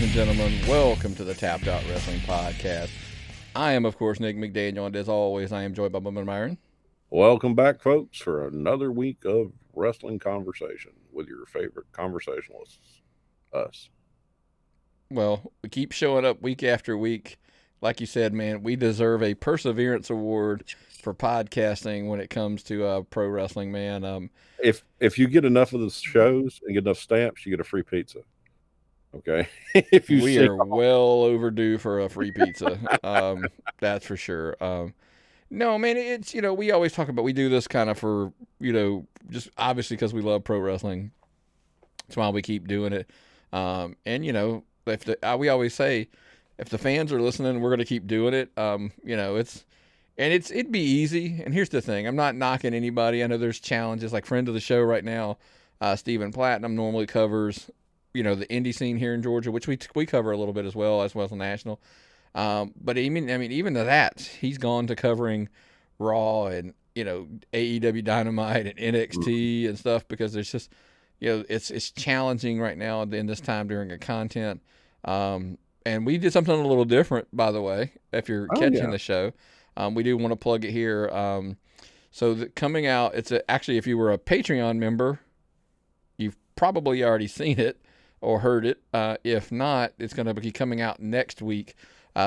and gentlemen, welcome to the Tapped Out Wrestling Podcast. I am, of course, Nick McDaniel, and as always, I am joined by Bubba Myron. Welcome back, folks, for another week of wrestling conversation with your favorite conversationalists, us. Well, we keep showing up week after week. Like you said, man, we deserve a Perseverance Award for podcasting when it comes to pro wrestling, man. If you get enough of the shows and get enough stamps, you get a free pizza. Okay, if you We see, are well overdue for a free pizza. That's for sure. No, man, it's, we always talk about, we do this kind of for, just obviously because we love pro wrestling. That's why we keep doing it. And, if we always say, if the fans are listening, we're going to keep doing it. It'd be easy. And here's the thing. I'm not knocking anybody. I know there's challenges, like friend of the show right now, Stephen Platinum normally covers, the indie scene here in Georgia, which we cover a little bit as well as the national. But even to that, he's gone to covering Raw and, AEW Dynamite and NXT and stuff, because there's just, it's challenging right now in this time during a content. And we did something a little different, by the way, if you're catching the show. We do want to plug it here. Coming out, actually, if you were a Patreon member, you've probably already seen it or heard it. If not, it's going to be coming out next week.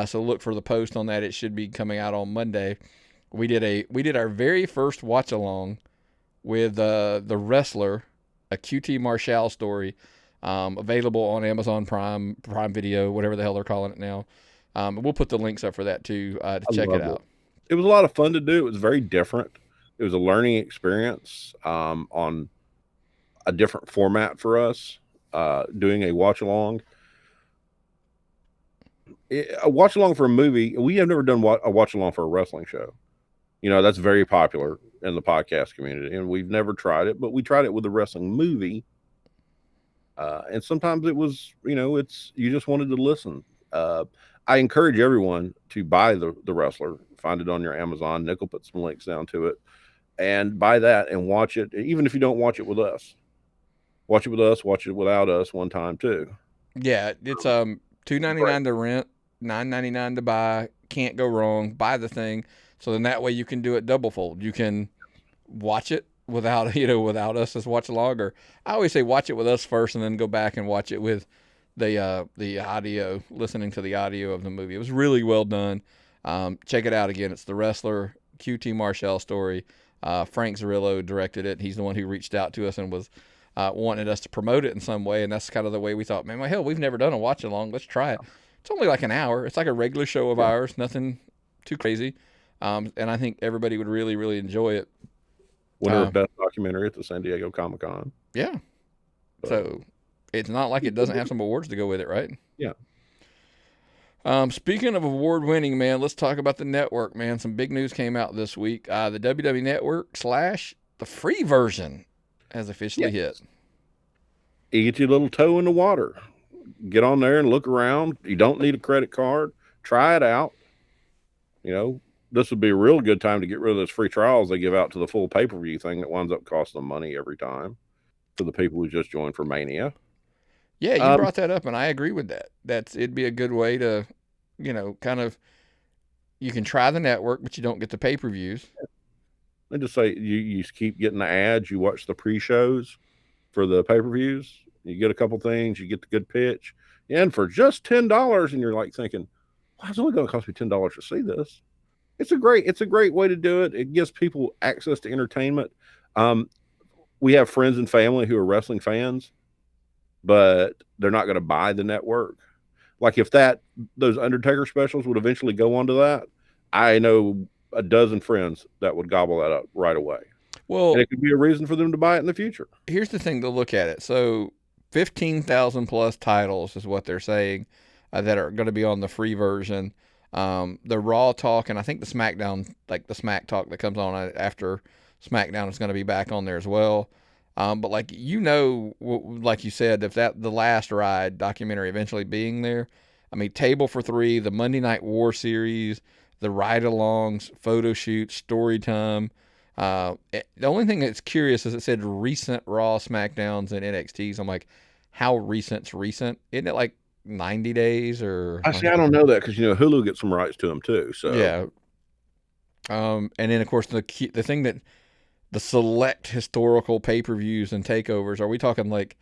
So look for the post on that. It should be coming out on Monday. We did our very first watch along with the wrestler, a QT Marshall story, available on Amazon Prime Video, whatever the hell they're calling it now. We'll put the links up for that too to check it out. It was a lot of fun to do. It was very different. It was a learning experience on a different format for us, doing a watch along. A watch along for a movie. We have never done a watch along for a wrestling show. That's very popular in the podcast community, and we've never tried it, but we tried it with a wrestling movie. And sometimes it was, you just wanted to listen. I encourage everyone to buy the wrestler, find it on your Amazon. Nick will put some links down to it, and buy that and watch it. Even if you don't watch it with us, watch it with us, watch it without us one time too. Yeah. It's $2.99 to rent, $9.99 to buy. Can't go wrong. Buy the thing. So then that way you can do it double fold. You can watch it without us as watch along, or I always say watch it with us first and then go back and watch it with the audio, listening to the audio of the movie. It was really well done. Check it out again. It's the wrestler QT Marshall story. Frank Zarillo directed it. He's the one who reached out to us and was wanted us to promote it in some way, and that's kind of the way we thought, man, well, hell, we've never done a watch along. Let's try it. It's only like an hour. It's like a regular show of ours, nothing too crazy. And I think everybody would really, really enjoy it. Winner of Best Documentary at the San Diego Comic-Con. Yeah. So it's not like it doesn't have some awards to go with it, right? Yeah. Speaking of award-winning, man, let's talk about the network, man. Some big news came out this week. The WWE Network / the free version has officially hit. You get your little toe in the water. Get on there and look around. You don't need a credit card. Try it out. This would be a real good time to get rid of those free trials they give out to the full pay-per-view thing that winds up costing them money every time for the people who just joined for Mania. Yeah, you brought that up, and I agree with that. It'd be a good way to, kind of, you can try the network, but you don't get the pay-per-views. They just say you keep getting the ads, you watch the pre-shows for the pay-per-views, you get a couple things, you get the good pitch, and for just $10, and you're like thinking, well, it's only going to cost me $10 to see this. It's a great way to do it. It gives people access to entertainment. We have friends and family who are wrestling fans, but they're not going to buy the network. Like if those Undertaker specials would eventually go onto that, I know a dozen friends that would gobble that up right away. Well, and it could be a reason for them to buy it in the future. Here's the thing to look at it. So 15,000 plus titles is what they're saying that are going to be on the free version. The Raw talk, and I think the SmackDown, like the Smack talk that comes on after SmackDown is going to be back on there as well. But like you said, if the Last Ride documentary eventually being there, I mean, Table for Three, the Monday Night War series, the ride-alongs, photo shoots, story time. The only thing that's curious is it said recent Raw, SmackDowns, and NXTs. I'm like, how recent's recent? Isn't it like 90 days or I don't know that because Hulu gets some rights to them too. So yeah. And then of course the thing that the select historical pay-per-views and takeovers, are we talking like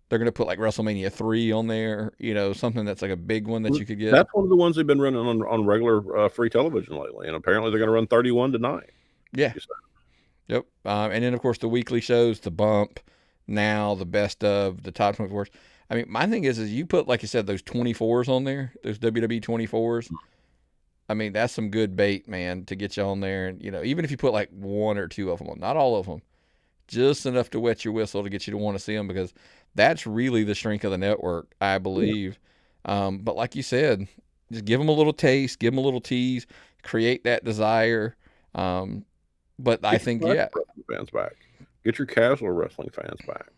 they're going to put like WrestleMania 3 on there, something that's like a big one that you could get? that's one of the ones they've been running on regular free television lately, and apparently they're going to run 31 tonight. Yeah. Yep. And then of course the weekly shows, the Bump, now the Best of, the Top 24s. I mean, my thing is you put, like you said, those 24s on there, those WWE 24s. I mean, that's some good bait, man, to get you on there. And, even if you put like one or two of them on, not all of them, just enough to wet your whistle to get you to want to see them, because that's really the strength of the network, I believe. But like you said, just give them a little taste, give them a little tease, create that desire. But I think, yeah. Fans back. Get your casual wrestling fans back.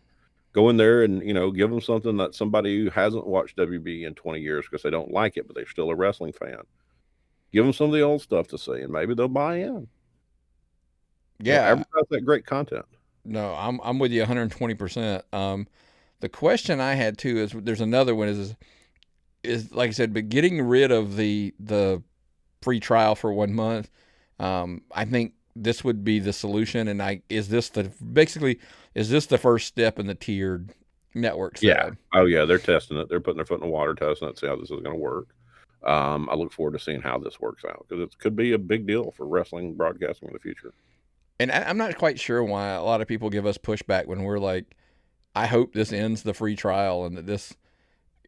Go in there and, give them something that somebody who hasn't watched WB in 20 years because they don't like it, but they're still a wrestling fan. Give them some of the old stuff to see, and maybe they'll buy in. Yeah. Advertise that great content. No, I'm with you 120%. The question I had too is, there's another one is like I said, but getting rid of the free trial for 1 month. I think this would be the solution. And is this the first step in the tiered network side? Yeah. Oh yeah, they're testing it. They're putting their foot in the water, testing it, see how this is going to work. I look forward to seeing how this works out, because it could be a big deal for wrestling broadcasting in the future. And I'm not quite sure why a lot of people give us pushback when we're like, I hope this ends the free trial, and that this,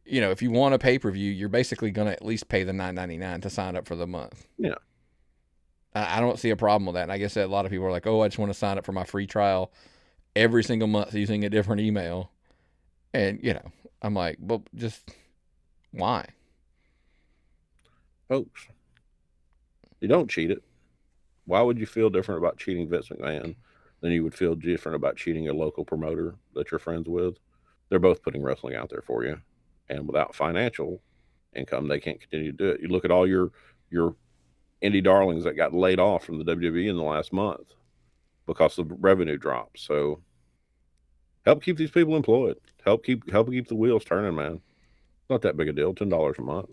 if you want a pay-per-view, you're basically going to at least pay the $9.99 to sign up for the month. Yeah. I don't see a problem with that. And I guess a lot of people are like, oh, I just want to sign up for my free trial every single month using a different email. And, I'm like, well, just why? Folks, you don't cheat it. Why would you feel different about cheating Vince McMahon than you would feel different about cheating a local promoter that you're friends with? They're both putting wrestling out there for you. And without financial income, they can't continue to do it. You look at all your indie darlings that got laid off from the WWE in the last month because the revenue dropped. So help keep these people employed. Help keep the wheels turning, man. Not that big a deal. $10 a month.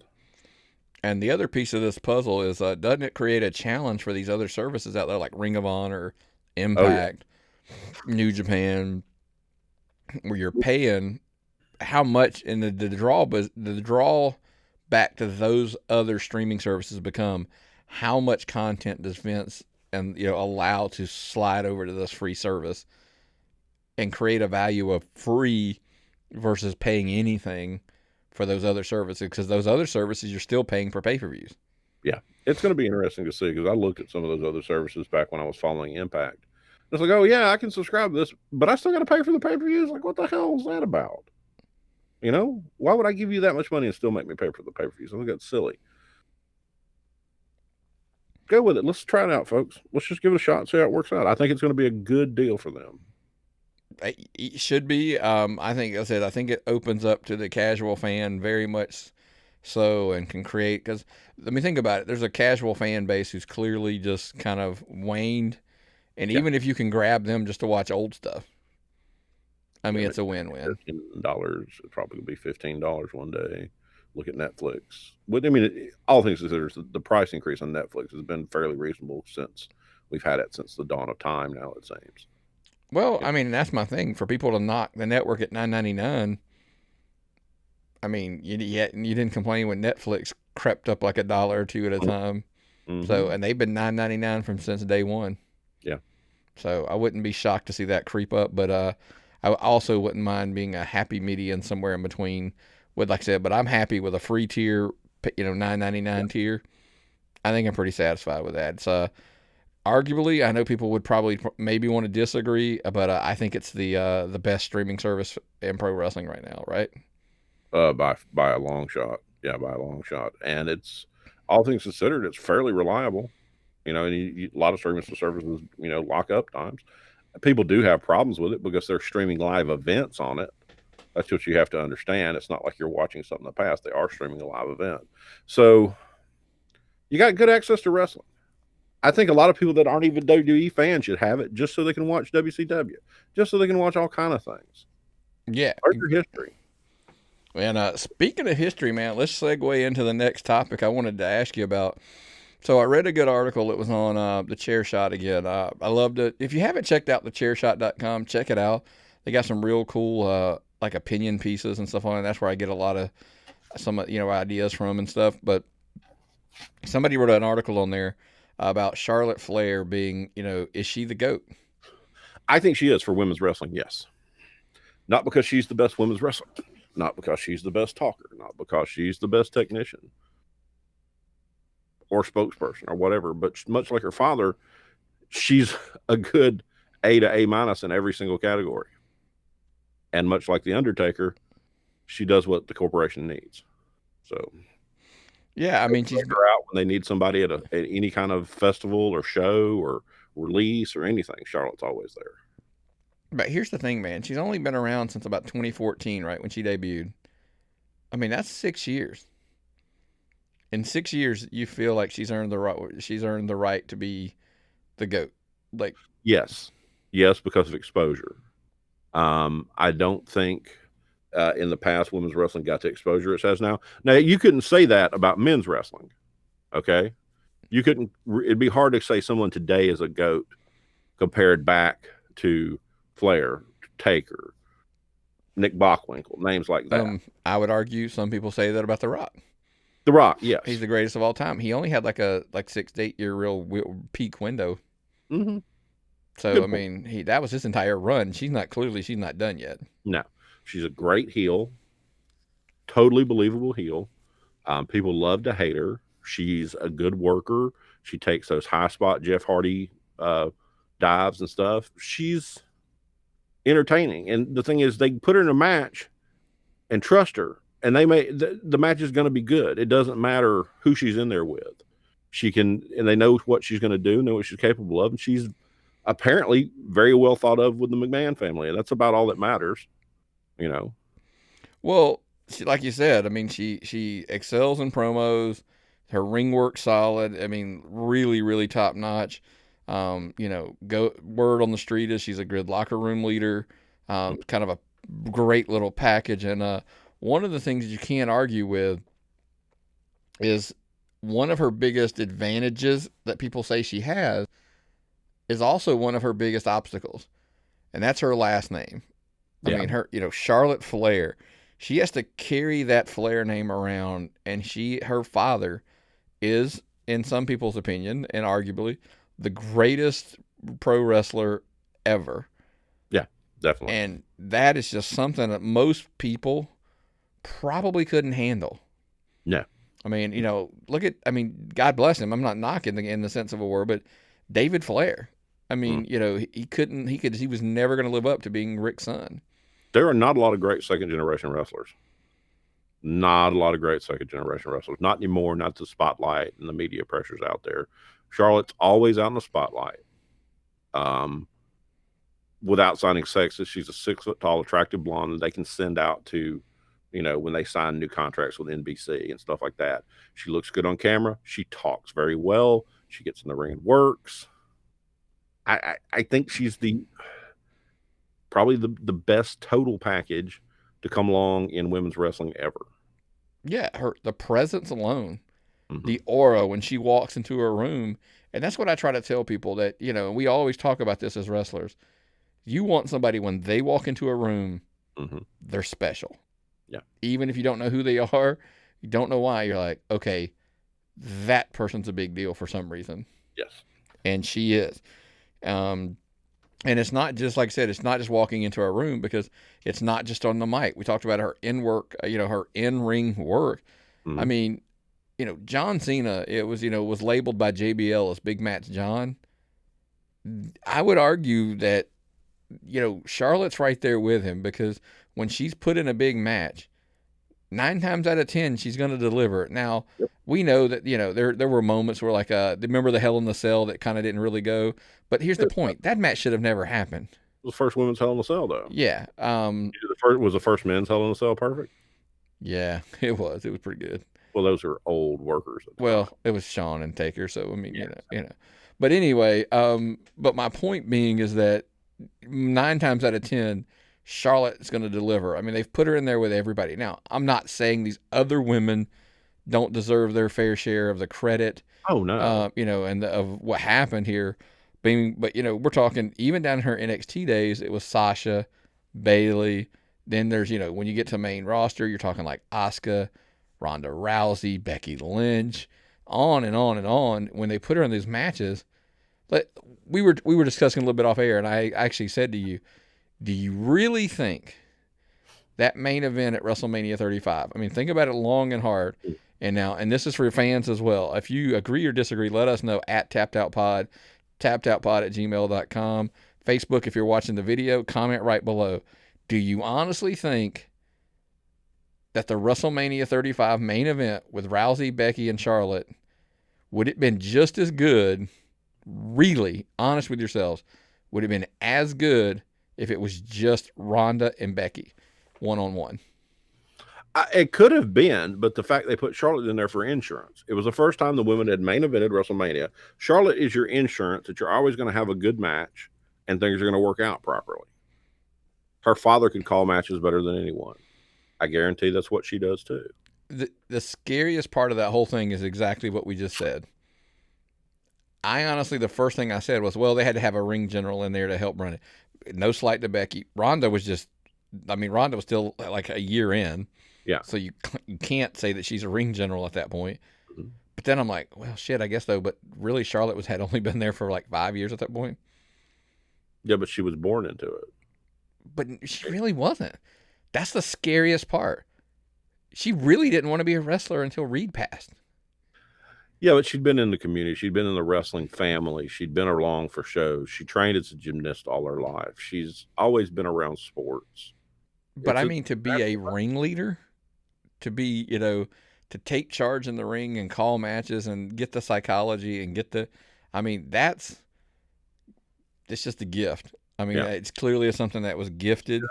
And the other piece of this puzzle is, doesn't it create a challenge for these other services out there like Ring of Honor, Impact, New Japan, where you're paying how much, and the draw back to those other streaming services become how much content does Vince and allow to slide over to this free service, and create a value of free versus paying anything for those other services, because those other services you're still paying for pay-per-views. Yeah, it's going to be interesting to see, because I looked at some of those other services back when I was following Impact. It's like, oh yeah, I can subscribe to this, but I still got to pay for the pay-per-views. Like, what the hell is that about? Why would I give you that much money and still make me pay for the pay-per-views? I think that's silly. Go with it. Let's try it out, folks. Let's just give it a shot and see how it works out. I think it's going to be a good deal for them. It should be. I think it opens up to the casual fan very much so, and can create, because let me think about it. There's a casual fan base who's clearly just kind of waned, and even if you can grab them just to watch old stuff, I mean, it's a win-win. $15, it'd probably be $15 one day. Look at Netflix. All things considered, the price increase on Netflix has been fairly reasonable since we've had it since the dawn of time. Now it seems. Well, I mean, that's my thing. For people to knock the network at $9.99, I mean, you didn't complain when Netflix crept up like $1 or $2 at a time. Mm-hmm. So, and they've been $9.99 since day one. Yeah. So I wouldn't be shocked to see that creep up, but I also wouldn't mind being a happy median somewhere in between. With, like I said, but I'm happy with a free tier, $9.99 tier. I think I'm pretty satisfied with that. It's arguably, I know people would probably maybe want to disagree, but I think it's the best streaming service in pro wrestling right now, right? By a long shot. Yeah, by a long shot. And it's, all things considered, it's fairly reliable. And a lot of streaming services, lock up times. People do have problems with it because they're streaming live events on it. That's what you have to understand. It's not like you're watching something in the past. They are streaming a live event. So you got good access to wrestling. I think a lot of people that aren't even WWE fans should have it, just so they can watch WCW, just so they can watch all kind of things. Yeah. Learn your history. And speaking of history, man, let's segue into the next topic I wanted to ask you about. So I read a good article. It was on the chair shot again. I loved it. If you haven't checked out thechairshot.com, check it out. They got some real cool like opinion pieces and stuff on it. That's where I get a lot of some ideas from and stuff. But somebody wrote an article on there about Charlotte Flair being, is she the GOAT? I think she is for women's wrestling, yes. Not because she's the best women's wrestler, not because she's the best talker, not because she's the best technician or spokesperson or whatever, but much like her father, she's a good A to A minus in every single category. And much like The Undertaker, she does what the corporation needs. So, yeah, I mean, she's her out when they need somebody at any kind of festival or show or release or anything. Charlotte's always there. But here's the thing, man. She's only been around since about 2014, right, when she debuted. I mean, that's 6 years. In 6 years, you feel like she's earned the right to be the GOAT. Like, yes, because of exposure. I don't think in the past women's wrestling got the exposure it has now. Now, you couldn't say that about men's wrestling. Okay, you couldn't. It'd be hard to say someone today is a GOAT compared back to Flair, Taker, Nick Bockwinkel, names like that. I would argue some people say that about The Rock. The Rock, yes, he's the greatest of all time. He only had like 6 to 8 year real peak window. Mm-hmm. So good mean, that was his entire run. She's not done yet. No, she's a great heel, totally believable heel. People love to hate her. She's a good worker. She takes those high spot Jeff Hardy dives and stuff. She's entertaining. And the thing is, they put her in a match and trust her, and the match is going to be good. It doesn't matter who she's in there with. She can, and they know what she's going to do, know what she's capable of, and she's apparently very well thought of with the McMahon family, and that's about all that matters, Well, like you said, I mean, she excels in promos. Her ring work solid. I mean, really, really top notch. Word on the street is she's a good locker room leader. Kind of a great little package. And one of the things that you can't argue with is one of her biggest advantages that people say she has is also one of her biggest obstacles, and that's her last name. I mean, her, Charlotte Flair. She has to carry that Flair name around, and her father is, in some people's opinion, and arguably, the greatest pro wrestler ever. Yeah, definitely. And that is just something that most people probably couldn't handle. No. I mean, God bless him. I'm not knocking in the sense of a word, but David Flair. I mean, he was never going to live up to being Rick's son. There are not a lot of great second generation wrestlers. Not a lot of great second generation wrestlers. Not anymore, not the spotlight and the media pressures out there. Charlotte's always out in the spotlight. Without sounding sexist, she's a 6 foot tall, attractive blonde that they can send out to, when they sign new contracts with NBC and stuff like that. She looks good on camera. She talks very well. She gets in the ring and works. I think she's probably the best total package to come along in women's wrestling ever. Yeah, the presence alone, the aura when she walks into a room, and that's what I try to tell people that, we always talk about this as wrestlers. You want somebody when they walk into a room, they're special. Yeah. Even if you don't know who they are, you don't know why, you're like, okay, that person's a big deal for some reason. Yes. And she is. And it's not just, like I said, it's not just walking into a room, because it's not just on the mic. We talked about her her in-ring work. I mean, John Cena, it was, was labeled by JBL as Big Match John. I would argue that, Charlotte's right there with him, because when she's put in a big match, 9 times out of 10, she's going to deliver. Now, we know that, there were moments where, like, remember the Hell in the Cell that kind of didn't really go. But here's the point. That match should have never happened. It was the first women's Hell in the Cell, though. Yeah. Was the first men's Hell in the Cell perfect? Yeah, it was. It was pretty good. Well, those are old workers. Well, it was Shawn and Taker, so, I mean, But anyway, but my point being is that 9 times out of 10, Charlotte is going to deliver. I mean, they've put her in there with everybody. Now, I'm not saying these other women don't deserve their fair share of the credit, Oh no. and of what happened here. But we're talking even down in her NXT days, it was Sasha, Bailey. Then there's when you get to main roster, you're talking like Asuka, Ronda Rousey, Becky Lynch, on and on and on. When they put her in these matches, but we were discussing a little bit off air, and I actually said to you, do you really think that main event at WrestleMania 35? I mean, think about it long and hard. And this is for fans as well. If you agree or disagree, let us know at TappedOutPod, tappedoutpod@gmail.com. Facebook, if you're watching the video, comment right below. Do you honestly think that the WrestleMania 35 main event with Rousey, Becky, and Charlotte would it have been just as good? Really, honest with yourselves, would it have been as good if it was just Ronda and Becky one-on-one? It could have been, but the fact they put Charlotte in there for insurance. It was the first time the women had main evented WrestleMania. Charlotte is your insurance that you're always going to have a good match and things are going to work out properly. Her father can call matches better than anyone. I guarantee that's what she does too. The scariest part of that whole thing is exactly what we just said. I honestly, the first thing I said was, well, they had to have a ring general in there to help run it. No slight to Becky. Ronda was still like a year in. Yeah. So you can't say that she's a ring general at that point. Mm-hmm. But then I'm like, well, shit, I guess though. But really, Charlotte had only been there for like 5 years at that point. Yeah, but she was born into it. But she really wasn't. That's the scariest part. She really didn't want to be a wrestler until Reed passed. Yeah, but she'd been in the community. She'd been in the wrestling family. She'd been along for shows. She trained as a gymnast all her life. She's always been around sports. But I mean, to be a ringleader, to be, to take charge in the ring and call matches and get the psychology and it's just a gift. I mean, it's clearly something that was gifted,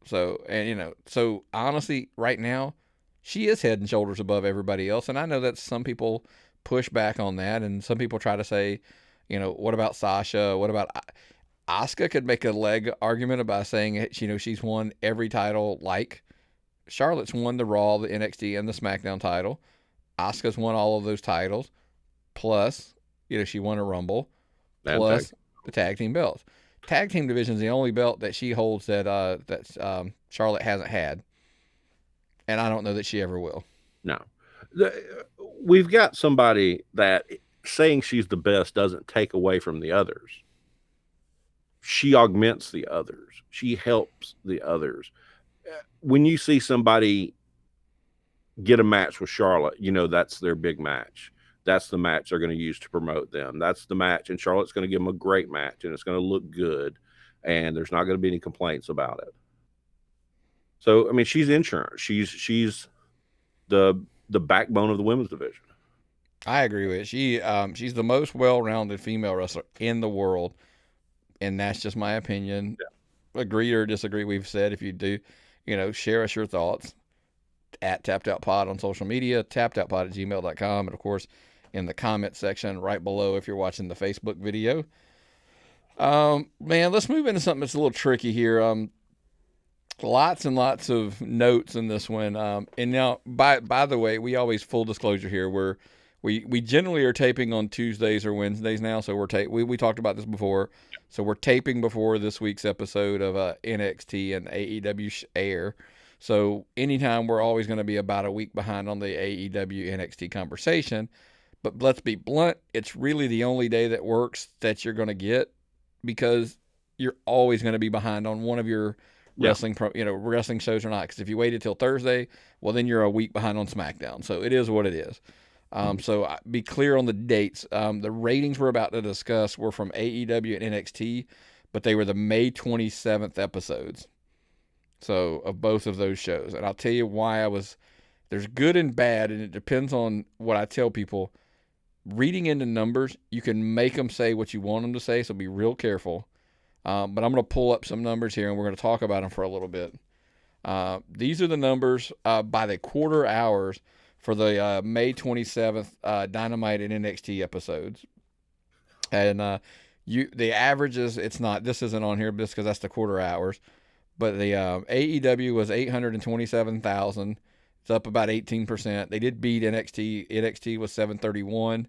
so honestly, right now, she is head and shoulders above everybody else. And I know that some people push back on that. And some people try to say, what about Sasha? What about Asuka? Could make a leg argument about saying, she's won every title. Like Charlotte's won the Raw, the NXT, and the SmackDown title. Asuka's won all of those titles. Plus, she won a Rumble. Plus the tag team belts. Tag team division is the only belt that she holds that Charlotte hasn't had. And I don't know that she ever will. No. We've got somebody that saying she's the best doesn't take away from the others. She augments the others. She helps the others. When you see somebody get a match with Charlotte, that's their big match. That's the match they're going to use to promote them. That's the match, and Charlotte's going to give them a great match, and it's going to look good, and there's not going to be any complaints about it. So, I mean, she's insurance. She's the backbone of the women's division. I agree with it. She's the most well-rounded female wrestler in the world, and that's just my opinion. Yeah. Agree or disagree, we've said. If you do, share us your thoughts at TappedOutPod on social media, tappedoutpod@gmail.com, and, of course, in the comment section right below if you're watching the Facebook video. Man, let's move into something that's a little tricky here. Lots and lots of notes in this one. And now, by the way, we always, full disclosure here, we generally are taping on Tuesdays or Wednesdays now. So we talked about this before. So we're taping before this week's episode of NXT and AEW air. So anytime, we're always going to be about a week behind on the AEW NXT conversation. But let's be blunt, it's really the only day that works that you're going to get, because you're always going to be behind on one of your wrestling shows or not. Because if you waited till Thursday, well, then you're a week behind on SmackDown. So it is what it is. So be clear on the dates. The ratings we're about to discuss were from AEW and NXT, but they were the May 27th episodes. So of both of those shows. And I'll tell you why there's good and bad, and it depends on what I tell people. Reading into numbers, you can make them say what you want them to say, so be real careful. But I'm going to pull up some numbers here, and we're going to talk about them for a little bit. These are the numbers by the quarter hours for the May 27th Dynamite and NXT episodes. And The averages, it's not. This isn't on here just because that's the quarter hours. But the AEW was 827,000. It's up about 18%. They did beat NXT. NXT was 731.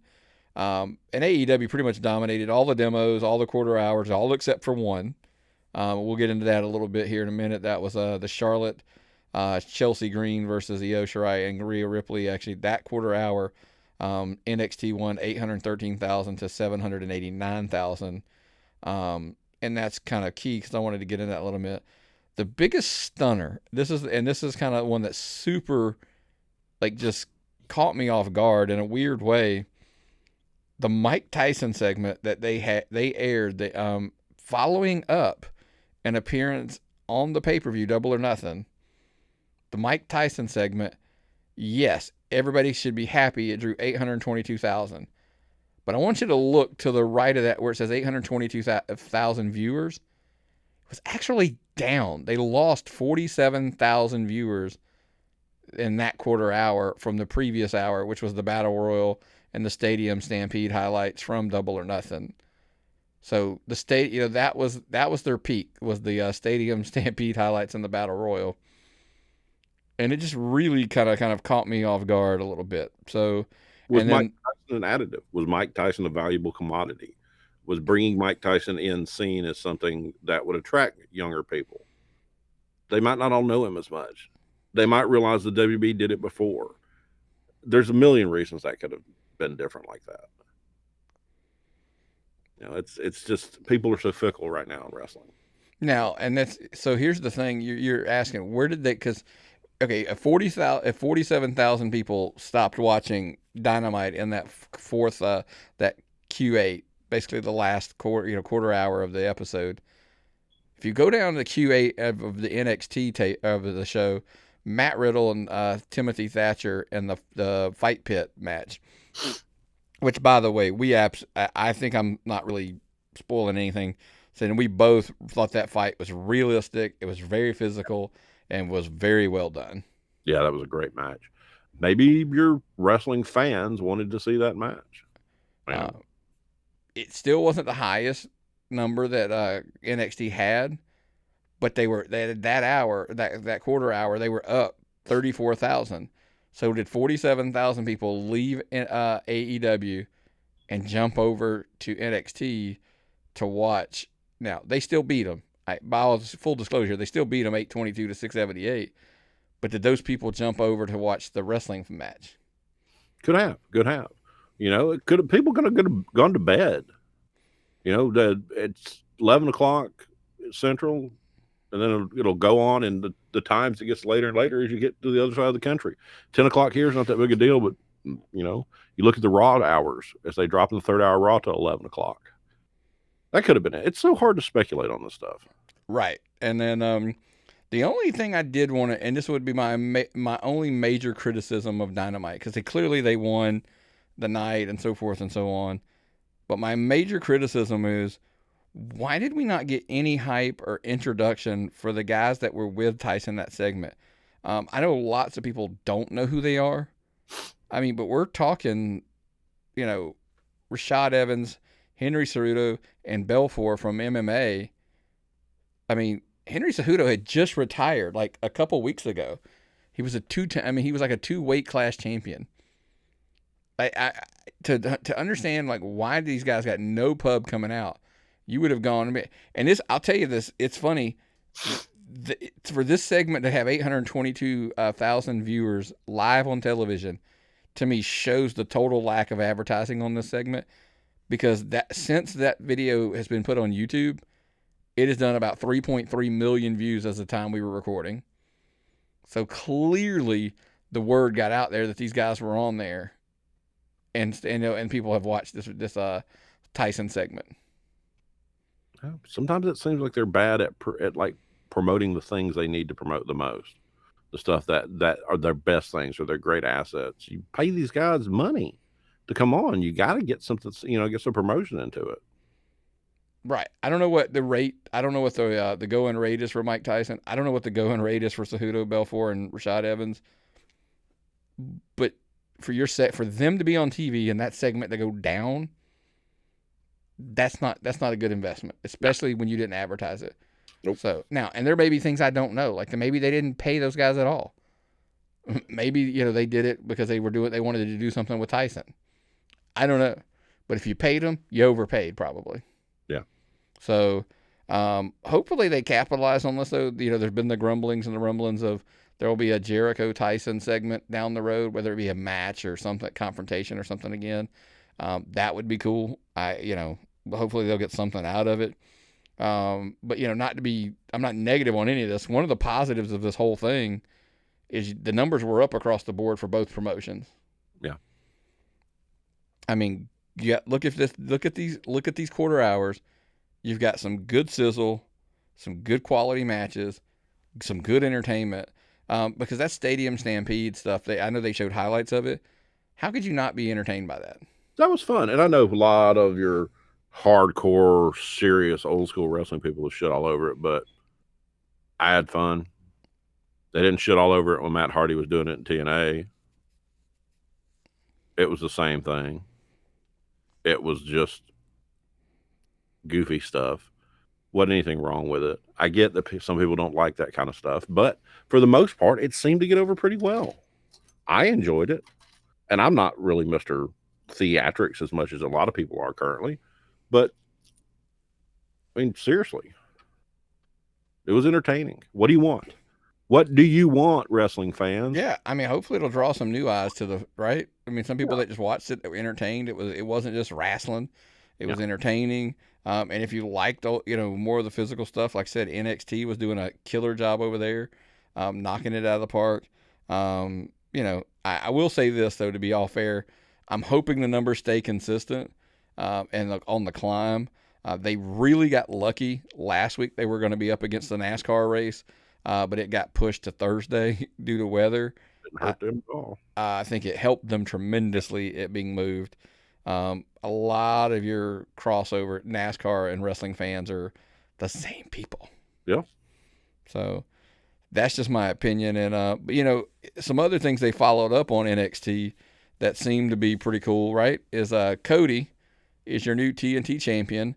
And AEW pretty much dominated all the demos, all the quarter hours, all except for one. We'll get into that a little bit here in a minute. That was the Charlotte Chelsea Green versus Io Shirai and Rhea Ripley. Actually, that quarter hour, NXT won 813,000 to 789,000. And that's kind of key because I wanted to get into that a little bit. The biggest stunner, this is kind of one that super, like, just caught me off guard in a weird way. The Mike Tyson segment that they aired, following up an appearance on the pay-per-view Double or Nothing. The Mike Tyson segment, yes, everybody should be happy. It drew 822,000. But I want you to look to the right of that where it says 822,000 viewers. It was actually down. They lost 47,000 viewers in that quarter hour from the previous hour, which was the Battle Royal and the Stadium Stampede highlights from Double or Nothing. So the that was their peak, was the Stadium Stampede highlights in the Battle Royal. And it just really kind of caught me off guard a little bit. So, Mike Tyson an additive? Was Mike Tyson a valuable commodity? Was bringing Mike Tyson in seen as something that would attract younger people? They might not all know him as much. They might realize the WB did it before. There's a million reasons that could have been different like that. It's just people are so fickle right now in wrestling. Now, and so here's the thing you're asking, where did they? Because if 47,000 people stopped watching Dynamite in that fourth that Q8, basically the last quarter hour of the episode. If you go down to the Q8 of the NXT tape of the show, Matt Riddle and Timothy Thatcher in the Fight Pit match, which, by the way, I think I'm not really spoiling anything, saying we both thought that fight was realistic. It was very physical and was very well done. Yeah, that was a great match. Maybe your wrestling fans wanted to see that match. It still wasn't the highest number that NXT had, but they had that hour, that quarter hour, they were up 34,000. So did 47,000 people leave AEW and jump over to NXT to watch? Now, they still beat them. By all full disclosure, they still beat them 822 to 678. But did those people jump over to watch the wrestling match? Could have. It could have. People could have gone to bed. It's 11 o'clock Central, and then it'll go on, and the times it gets later and later as you get to the other side of the country. 10 o'clock here is not that big a deal, but you look at the Raw hours as they drop in the third hour Raw to 11 o'clock. That could have been it. It's so hard to speculate on this stuff. Right. And then the only thing I did want to, and this would be my only major criticism of Dynamite, because they won the night and so forth and so on. But my major criticism is, why did we not get any hype or introduction for the guys that were with Tyson that segment? I know lots of people don't know who they are. I mean, but we're talking, Rashad Evans, Henry Cejudo, and Belfort from MMA. I mean, Henry Cejudo had just retired like a couple weeks ago. He was he was like a 2 weight class champion. To understand like why these guys got no pub coming out, you would have gone. And this, I'll tell you this, it's funny. For this segment to have 822,000 viewers live on television, to me shows the total lack of advertising on this segment, because since that video has been put on YouTube, it has done about 3.3 million views as the time we were recording. So clearly the word got out there that these guys were on there, and people have watched this Tyson segment. Sometimes it seems like they're bad at like promoting the things they need to promote the most, the stuff that are their best things or their great assets. You pay these guys money to come on. You got to get something, get some promotion into it. Right. I don't know what the rate. I don't know what the go-in rate is for Mike Tyson. I don't know what the go-in rate is for Cejudo, Belfort, and Rashad Evans. But for them to be on TV and that segment to go down, That's not a good investment, especially when you didn't advertise it. Nope. So now, and there may be things I don't know, like maybe they didn't pay those guys at all. Maybe they did it because they wanted to do something with Tyson. I don't know, but if you paid them, you overpaid probably. Yeah. So hopefully they capitalize on this. Though there's been the grumblings and the rumblings of there will be a Jericho Tyson segment down the road, whether it be a match or something, confrontation or something again. That would be cool. Hopefully they'll get something out of it. But I'm not negative on any of this. One of the positives of this whole thing is the numbers were up across the board for both promotions. Yeah. I mean, look at these quarter hours. You've got some good sizzle, some good quality matches, some good entertainment. Because that Stadium Stampede stuff, I know they showed highlights of it. How could you not be entertained by that? That was fun. And I know a lot of your hardcore, serious, old school wrestling people have shit all over it, but I had fun. They didn't shit all over it when Matt Hardy was doing it in TNA. It was the same thing. It was just goofy stuff. Wasn't anything wrong with it. I get that some people don't like that kind of stuff, but for the most part, it seemed to get over pretty well. I enjoyed it. And I'm not really Mr. Theatrics as much as a lot of people are currently, but I mean, seriously, it was entertaining. What do you want? What do you want, wrestling fans? Yeah, I mean, hopefully it'll draw some new eyes to the right. I mean, some people that just watched it, that were entertained. It wasn't just wrestling; it was entertaining. And if you liked, more of the physical stuff, like I said, NXT was doing a killer job over there, knocking it out of the park. I will say this though, to be all fair, I'm hoping the numbers stay consistent and on the climb. They really got lucky last week. They were going to be up against the NASCAR race. But it got pushed to Thursday due to weather. Didn't hurt them at all. I think it helped them tremendously, it being moved. A lot of your crossover NASCAR and wrestling fans are the same people. Yeah. So that's just my opinion. And, some other things they followed up on NXT that seemed to be pretty cool, right, is Cody is your new TNT champion.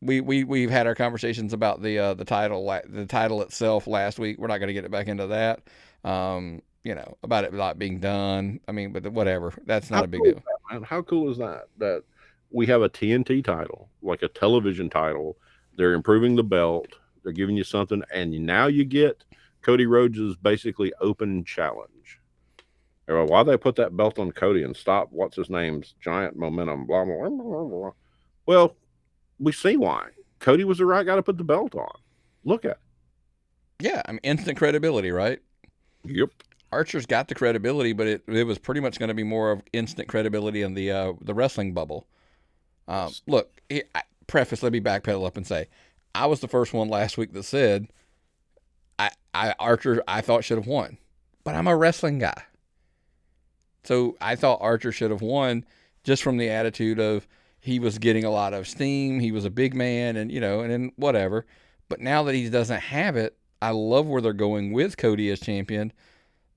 We've had our conversations about the title itself last week. We're not going to get it back into that. About it not being done. I mean, but whatever. That's not a big deal. How cool is that? That we have a TNT title, like a television title. They're improving the belt. They're giving you something, and now you get Cody Rhodes' basically open challenge. Why they put that belt on Cody and stop what's his name's giant momentum? Blah blah blah blah. Well, we see why. Cody was the right guy to put the belt on. Look at it. Yeah, I mean, instant credibility, right? Yep. Archer's got the credibility, but it was pretty much going to be more of instant credibility in the wrestling bubble. Look, let me backpedal up and say, I was the first one last week that said Archer I thought should have won, but I'm a wrestling guy, so I thought Archer should have won just from the attitude of he was getting a lot of steam. He was a big man, and and then whatever. But now that he doesn't have it, I love where they're going with Cody as champion.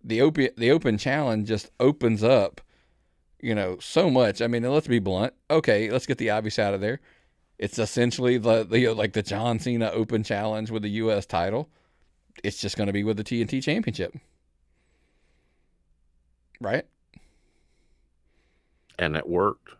The open challenge just opens up, so much. I mean, and let's be blunt. Okay, let's get the obvious out of there. It's essentially the John Cena Open Challenge with the U.S. title. It's just going to be with the TNT Championship, right? And it worked.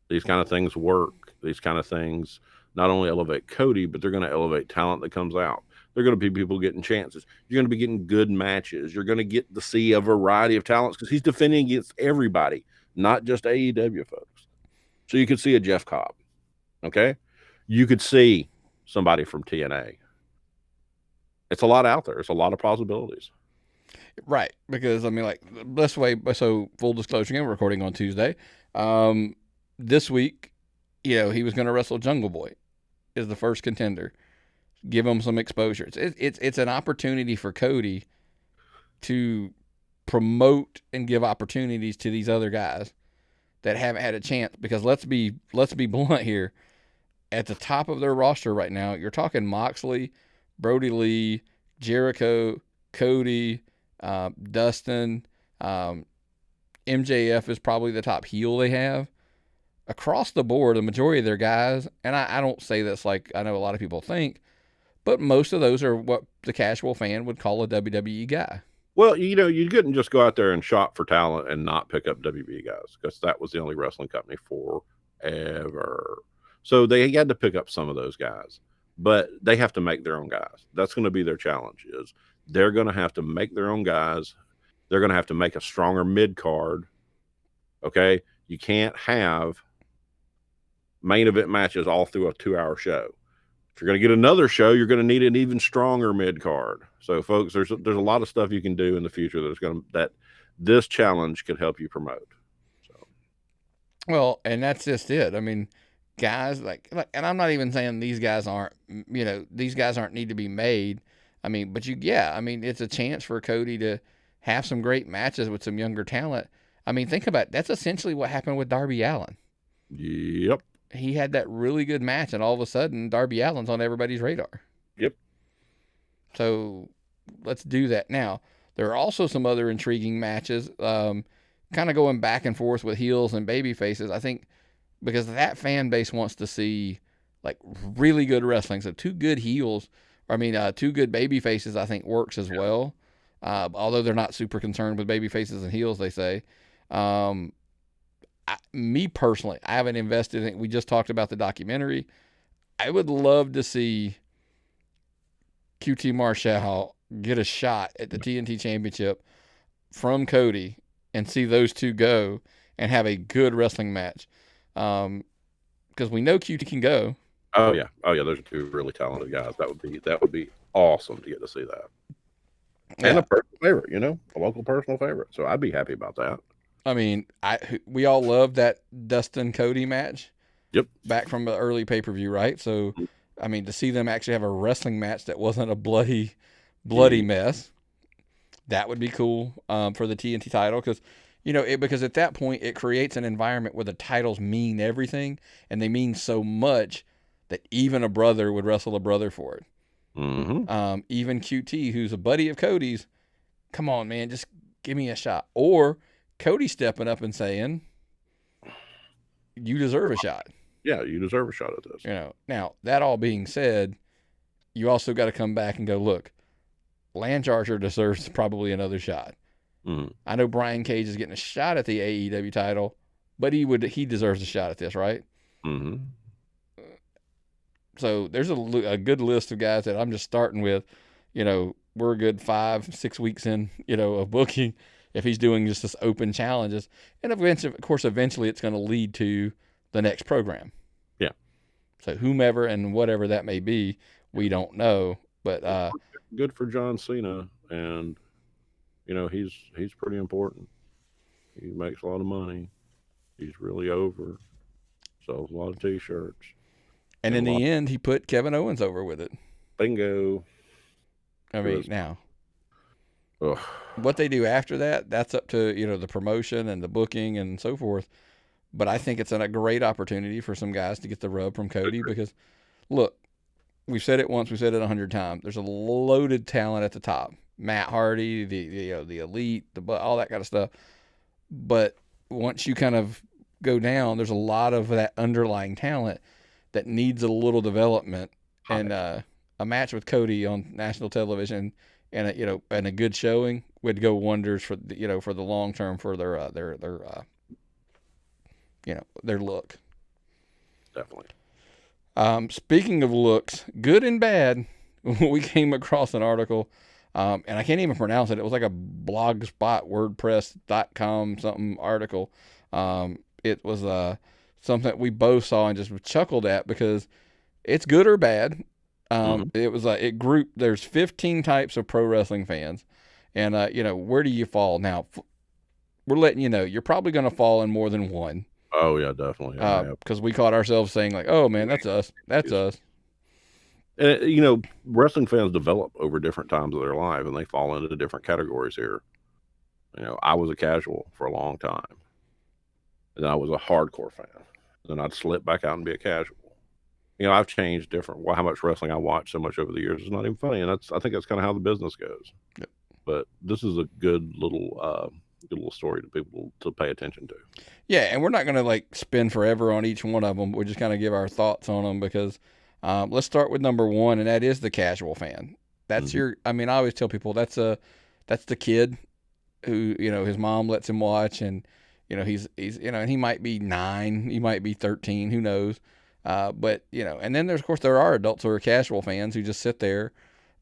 These kind of things work. These kind of things not only elevate Cody, but they're going to elevate talent that comes out. They're going to be people getting chances. You're going to be getting good matches. You're going to get to see a variety of talents because he's defending against everybody, not just AEW folks. So you could see a Jeff Cobb. Okay? You could see somebody from TNA. It's a lot out there. It's a lot of possibilities. Right. Because, I mean, like, best way, so full disclosure again, we're recording on Tuesday. This week, he was going to wrestle Jungle Boy is the first contender. Give him some exposure. It's an opportunity for Cody to promote and give opportunities to these other guys that haven't had a chance. Because let's be blunt here. At the top of their roster right now, you're talking Moxley, Brody Lee, Jericho, Cody, Dustin, MJF is probably the top heel they have. across the board, the majority of their guys, and I don't say this like I know a lot of people think, but most of those are what the casual fan would call a WWE guy. Well, you couldn't just go out there and shop for talent and not pick up WB guys, because that was the only wrestling company forever. So they had to pick up some of those guys, but they have to make their own guys. That's going to be their challenge. Is they're going to have to make their own guys. They're going to have to make a stronger mid card. Okay, you can't have main event matches all through a 2-hour show. If you're going to get another show, you're going to need an even stronger mid card. So, folks, there's a lot of stuff you can do in the future that this challenge could help you promote. So, well, and that's just it. I mean, guys like, and I'm not even saying these guys aren't, these guys aren't need to be made. I mean, but I mean, it's a chance for Cody to have some great matches with some younger talent. I mean, think about it. That's essentially what happened with Darby Allin. Yep. He had that really good match, and all of a sudden, Darby Allin's on everybody's radar. Yep. So let's do that. Now, there are also some other intriguing matches, kind of going back and forth with heels and baby faces. I think because that fan base wants to see like really good wrestling. So two good heels, two good baby faces, I think works as well. Although they're not super concerned with baby faces and heels, they say. Me personally, I haven't invested in it. We just talked about the documentary. I would love to see QT Marshall get a shot at the TNT Championship from Cody and see those two go and have a good wrestling match. Because we know QT can go. Oh yeah. Those are two really talented guys. That would be awesome to get to see that. Yeah. And a personal favorite, a local personal favorite. So I'd be happy about that. I mean, we all loved that Dustin Cody match. Yep. Back from the early pay-per-view, right? So, I mean, to see them actually have a wrestling match that wasn't a bloody mess, that would be cool for the TNT title. Because, because at that point, it creates an environment where the titles mean everything, and they mean so much that even a brother would wrestle a brother for it. Mm-hmm. Even QT, who's a buddy of Cody's, come on, man, just give me a shot. Or Cody stepping up and saying, you deserve a shot. Yeah, you deserve a shot at this. Now, that all being said, you also got to come back and go, look, Lance Archer deserves probably another shot. Mm-hmm. I know Brian Cage is getting a shot at the AEW title, but he deserves a shot at this, right? Mm-hmm. So there's a good list of guys that I'm just starting with. We're a good 5-6 weeks in, of booking. If he's doing just this open challenges, and eventually it's going to lead to the next program. Yeah. So whomever and whatever that may be, we don't know. But good for John Cena, and he's pretty important. He makes a lot of money. He's really over. Sells a lot of T-shirts. And in the end, he put Kevin Owens over with it. Bingo. I mean, now. Ugh. What they do after that, that's up to, the promotion and the booking and so forth. But I think it's a great opportunity for some guys to get the rub from Cody because, look, we've said it once, we've said it 100 times. There's a loaded talent at the top. Matt Hardy, the Elite, all that kind of stuff. But once you kind of go down, there's a lot of that underlying talent that needs a little development. And a match with Cody on national television and a good showing would go wonders for for the long term for their look. Definitely. Speaking of looks, good and bad, we came across an article, and I can't even pronounce it. It was like a blogspot, WordPress.com something article. It was something that we both saw and just chuckled at because it's good or bad. It was it grouped. There's 15 types of pro wrestling fans, and where do you fall? Now, we're letting you know you're probably going to fall in more than one. Oh yeah, definitely. Because we caught ourselves saying like, "Oh man, that's us. That's us." And wrestling fans develop over different times of their life, and they fall into different categories here. I was a casual for a long time, and then I was a hardcore fan. Then I'd slip back out and be a casual. I've changed different. How much wrestling I watch so much over the years is not even funny, and I think that's kind of how the business goes. Yep. But this is a good little good little story to people to pay attention to. Yeah, and we're not going to like spend forever on each one of them. We're just kind of give our thoughts on them because let's start with number one, and that is the casual fan. That's your. I mean, I always tell people that's the kid who his mom lets him watch, and he's and he might be 9, he might be 13, who knows. But and then of course there are adults who are casual fans who just sit there.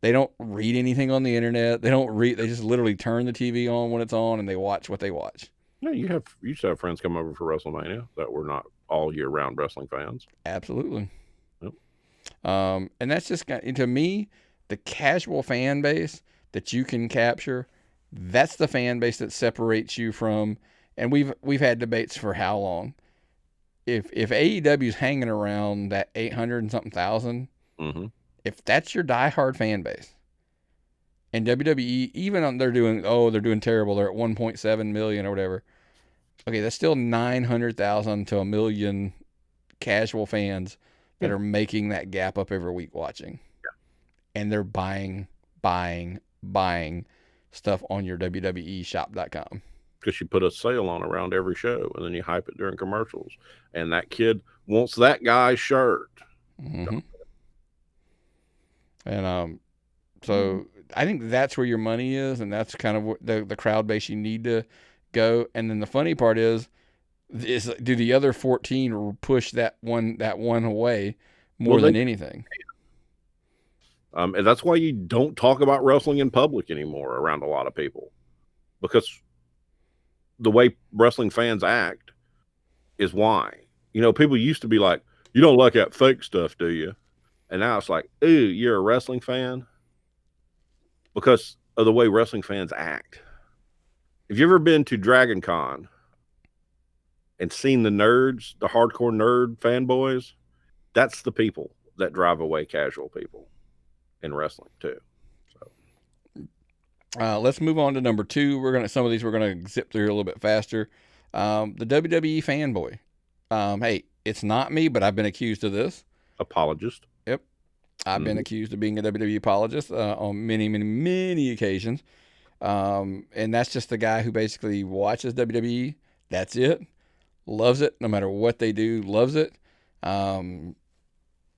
They don't read anything on the internet. They don't read. They just literally turn the TV on when it's on, and they watch what they watch. Yeah, you used to have friends come over for WrestleMania that were not all year round wrestling fans. Absolutely. Yep. And that's just to me, the casual fan base that you can capture. That's the fan base that separates you from. And we've had debates for how long. If AEW's hanging around that 800 and something thousand, if that's your diehard fan base, and WWE, even on they're doing terrible, they're at 1.7 million or whatever. Okay, that's still 900,000 to a million casual fans that are making that gap up every week watching. Yeah. And they're buying stuff on your WWE shop.com. Because you put a sale on around every show, and then you hype it during commercials. And that kid wants that guy's shirt. Mm-hmm. And so I think that's where your money is, and that's kind of the crowd base you need to go. And then the funny part is do the other 14 push that one away more than anything? And that's why you don't talk about wrestling in public anymore around a lot of people, because the way wrestling fans act is why. People used to be like, you don't like that fake stuff, do you? And now it's like, ooh, you're a wrestling fan? Because of the way wrestling fans act. Have you ever been to Dragon Con and seen the nerds, the hardcore nerd fanboys? That's the people that drive away casual people in wrestling too. So let's move on to number 2. Some of these we're gonna zip through a little bit faster. The WWE fanboy. Hey, it's not me, but I've been accused of this. Apologist. Yep. I've been accused of being a WWE apologist on many, many, many occasions. And that's just the guy who basically watches WWE. That's it. Loves it. No matter what they do, loves it. And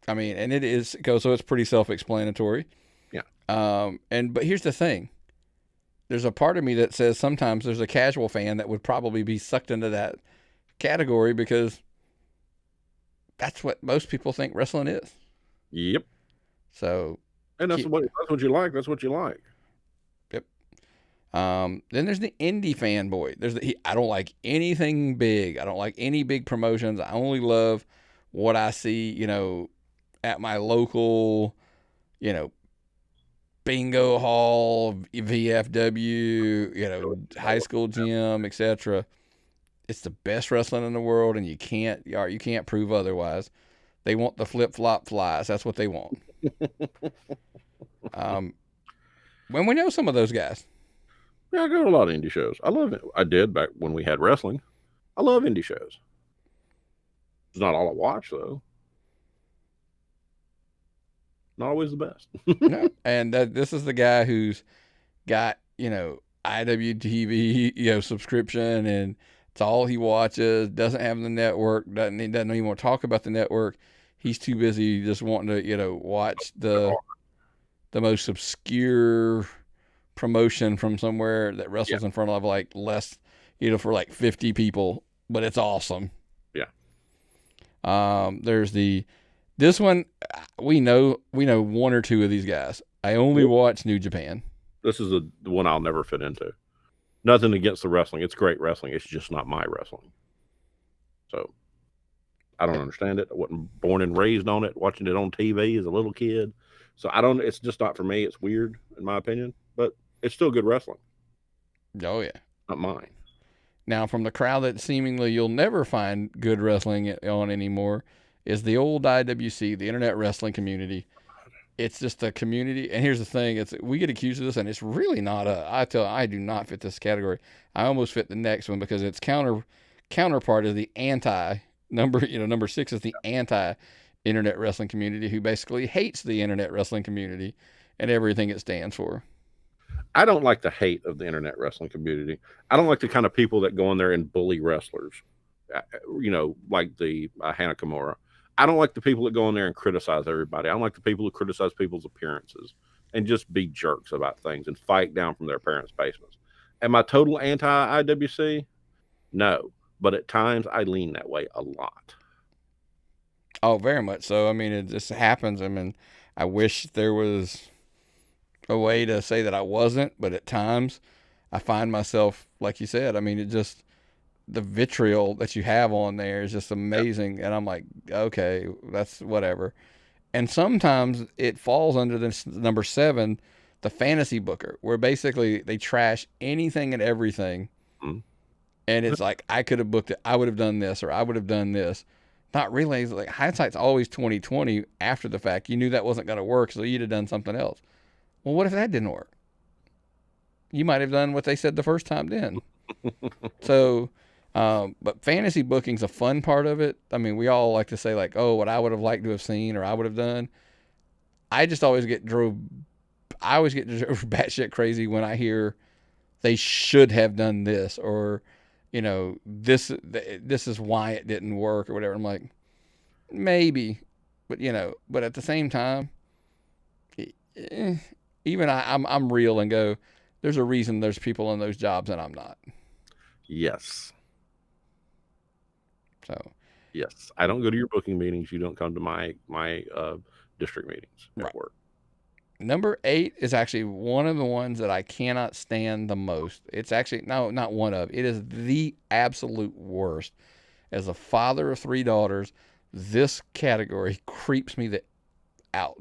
so it's pretty self-explanatory. Yeah. But here's the thing. There's a part of me that says sometimes there's a casual fan that would probably be sucked into that category because that's what most people think wrestling is. Yep. So, and that's what you like. That's what you like. Yep. Then there's the indie fanboy. I don't like anything big. I don't like any big promotions. I only love what I see, at my local, bingo hall, VFW, high school gym, etc. It's the best wrestling in the world, and you can't prove otherwise. They want the flip-flop flies. That's what they want. When we know some of those guys. Yeah, I go to a lot of indie shows. I love it. I did back when we had wrestling. I love indie shows. It's not all I watch, though. Not always the best. No. And this is the guy who's got, IWTV, subscription, and it's all he watches, doesn't have the network, doesn't even want to talk about the network. He's too busy just wanting to, watch the most obscure promotion from somewhere that wrestles in front of like less, for like 50 people, but it's awesome. Yeah. There's this one, we know one or two of these guys. I only watch New Japan. This is the one I'll never fit into. Nothing against the wrestling. It's great wrestling. It's just not my wrestling. So I don't understand it. I wasn't born and raised on it, watching it on TV as a little kid. So it's just not for me. It's weird in my opinion, but it's still good wrestling. Oh yeah. Not mine. Now from the crowd that seemingly you'll never find good wrestling on anymore is the old IWC, the Internet Wrestling Community. It's just a community. And here's the thing. We get accused of this, and it's really not I do not fit this category. I almost fit the next one because its counterpart is the number 6 is the anti-Internet Wrestling Community, who basically hates the Internet Wrestling Community and everything it stands for. I don't like the hate of the internet wrestling community. I don't like the kind of people that go in there and bully wrestlers, like the Hannah Kimura. I don't like the people that go in there and criticize everybody. I don't like the people who criticize people's appearances and just be jerks about things and fight down from their parents' basements. Am I total anti IWC? No, but at times I lean that way a lot. Oh, very much so. I mean, it just happens. I mean, I wish there was a way to say that I wasn't, but at times I find myself, like you said, I mean, it just, the vitriol that you have on there is just amazing. And I'm like, okay, that's whatever. And sometimes it falls under this number 7, the fantasy booker, where basically they trash anything and everything. Mhm. And it's like, I could have booked it. I would have done this, or I would have done this. Not really. Like, hindsight's always 2020 after the fact. You knew that wasn't going to work, so you'd have done something else. Well, what if that didn't work? You might have done what they said the first time then. So, but fantasy booking's a fun part of it. I mean, we all like to say like, oh, what I would have liked to have seen or I would have done. I just always get drove. I always get drove batshit crazy when I hear they should have done this, or this is why it didn't work or whatever. I'm like, maybe, but but at the same time, even I'm real and go, there's a reason there's people in those jobs and I'm not. Yes. So Yes. I don't go to your booking meetings. You don't come to my district meetings at right. work. Number 8 is actually one of the ones that I cannot stand the most. It's actually, no, not one of. It is the absolute worst. As a father of 3 daughters, this category creeps me out.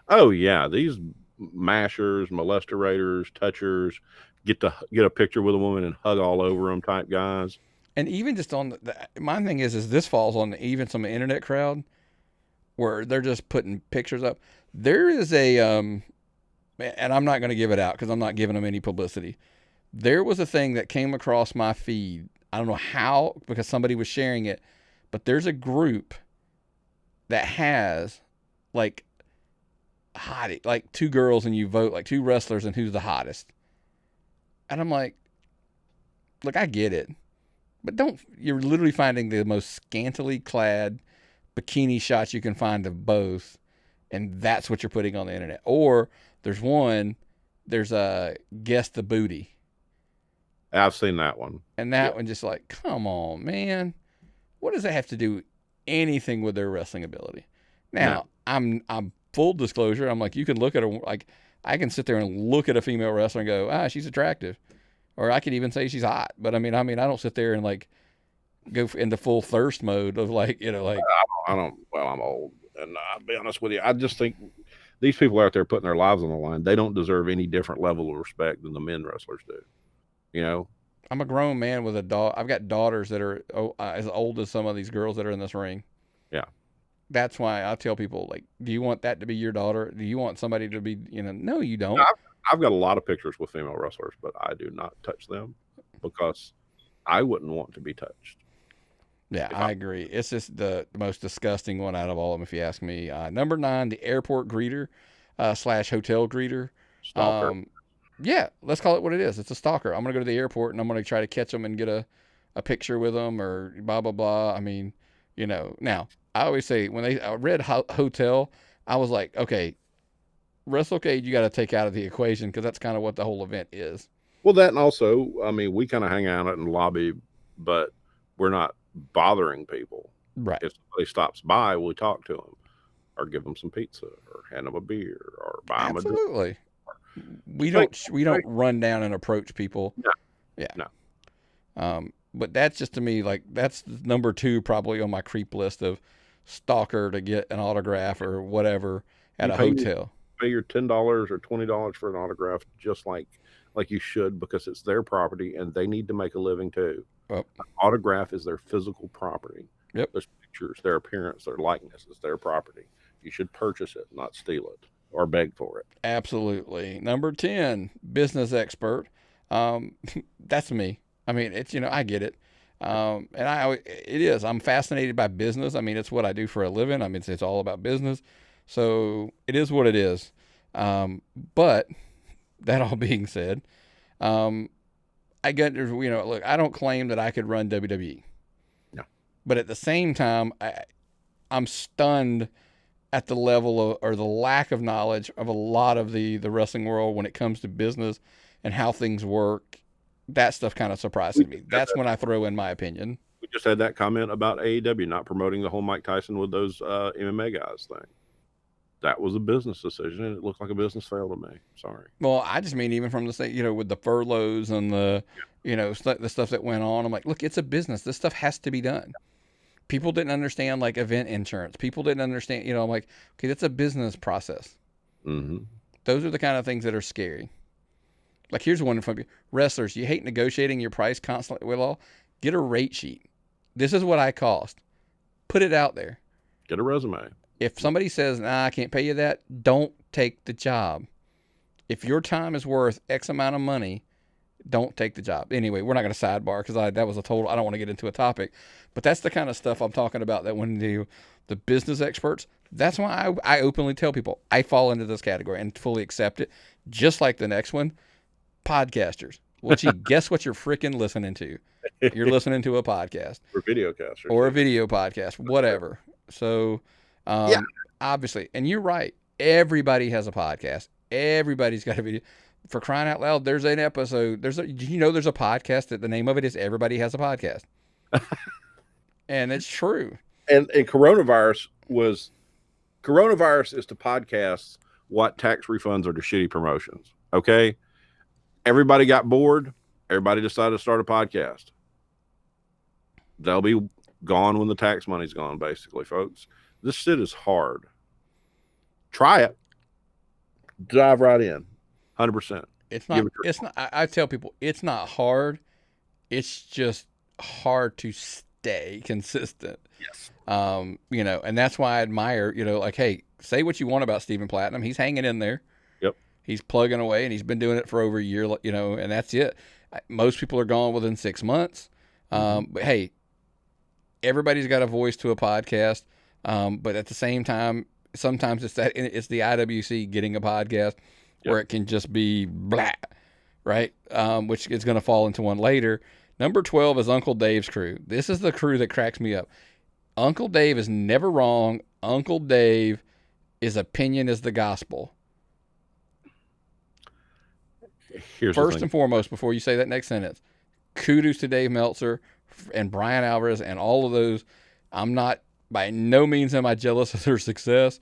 Oh yeah, these mashers, molesterators, touchers, get a picture with a woman and hug all over them type guys. And even just on my thing is this falls on even some internet crowd where they're just putting pictures up. There is a and I'm not going to give it out because I'm not giving them any publicity. There was a thing that came across my feed. I don't know how, because somebody was sharing it, but there's a group that has like hottie, like 2 girls, and you vote like 2 wrestlers and who's the hottest. And I'm like, look, I get it, but you're literally finding the most scantily clad bikini shots you can find of both, and that's what you're putting on the internet. Or there's a guess the booty. I've seen that one. And that one just like, come on, man. What does that have to do anything with their wrestling ability? Now, no. I'm full disclosure. I'm like, you can look at her, like, I can sit there and look at a female wrestler and go, she's attractive. Or I could even say she's hot. But I mean, I don't sit there and like go into full thirst mode of like, like. I don't, well, I'm old. And I'll be honest with you, I just think these people out there putting their lives on the line, they don't deserve any different level of respect than the men wrestlers do. I'm a grown man with a daughter. I've got daughters that are as old as some of these girls that are in this ring. Yeah. That's why I tell people, like, do you want that to be your daughter? Do you want somebody to be, no, you don't. I've got a lot of pictures with female wrestlers, but I do not touch them because I wouldn't want to be touched. Yeah, I agree. It's just the most disgusting one out of all of them, if you ask me. Number 9, the airport greeter / hotel greeter. Stalker. Yeah, let's call it what it is. It's a stalker. I'm going to go to the airport and I'm going to try to catch them and get a picture with them or blah, blah, blah. I mean, now, I always say when I read hotel, I was like, okay, WrestleCade you got to take out of the equation because that's kind of what the whole event is. Well, that, and also, I mean, we kind of hang out in the lobby, but we're not bothering people. Right. If somebody stops by, we talk to them or give them some pizza or hand them a beer or buy them a drink. Absolutely. We don't run down and approach people. No. Yeah. No. But that's just, to me, like, that's number 2 probably on my creep list of stalker to get an autograph or whatever at a hotel. Pay your $10 or $20 for an autograph, just like you should, because it's their property and they need to make a living too. Well, an autograph is their physical property. Yep. There's pictures, their appearance, their likeness is their property. You should purchase it, not steal it or beg for it. Absolutely. Number 10, business expert. That's me. I mean, it's, I get it. And it is, I'm fascinated by business. I mean, it's what I do for a living. I mean, it's all about business. So it is what it is. But that all being said, I get, look, I don't claim that I could run WWE, No. but at the same time, I'm stunned at the level of, or the lack of knowledge of a lot of the wrestling world when it comes to business and how things work. That stuff kind of surprises me. That's when I throw in my opinion. We just had that comment about AEW not promoting the whole Mike Tyson with those MMA guys thing. That was a business decision, and it looked like a business fail to me. Sorry. Well, I just mean even from the state, with the furloughs and the, the stuff that went on. I'm like, look, it's a business. This stuff has to be done. People didn't understand like event insurance. People didn't understand, I'm like, okay, that's a business process. Mm-hmm. Those are the kind of things that are scary. Like here's one from you. Wrestlers, you hate negotiating your price constantly. Well, get a rate sheet. This is what I cost. Put it out there. Get a resume. If somebody says, nah, I can't pay you that, don't take the job. If your time is worth X amount of money, don't take the job. Anyway, we're not going to sidebar because that was a total, I don't want to get into a topic. But that's the kind of stuff I'm talking about that when the business experts, that's why I openly tell people I fall into this category and fully accept it. Just like the next one, podcasters. Well, gee, guess what you're freaking listening to? You're listening to a podcast. Or videocasters. Or a video podcast, whatever. So, obviously, and you're right. Everybody has a podcast. Everybody's got a video. For crying out loud, there's an episode. There's a podcast that the name of it is Everybody Has a Podcast. And it's true. And coronavirus is to podcasts what tax refunds are to shitty promotions. Okay. Everybody got bored. Everybody decided to start a podcast. They'll be gone when the tax money's gone, basically, folks. This shit is hard. Try it. Dive right in. 100%. It's not, I tell people, it's not hard. It's just hard to stay consistent. Yes. And that's why I admire, like, hey, say what you want about Stephen Platinum. He's hanging in there. Yep. He's plugging away, and he's been doing it for over a year, and that's it. Most people are gone within 6 months. But hey, everybody's got a voice to a podcast. But at the same time, sometimes it's the IWC getting a podcast where it can just be blah, right? Which is going to fall into one later. Number 12 is Uncle Dave's crew. This is the crew that cracks me up. Uncle Dave is never wrong. Uncle Dave, his opinion is the gospel. First and foremost, before you say that next sentence, kudos to Dave Meltzer and Brian Alvarez and all of those. I'm not, by no means am I jealous of their success.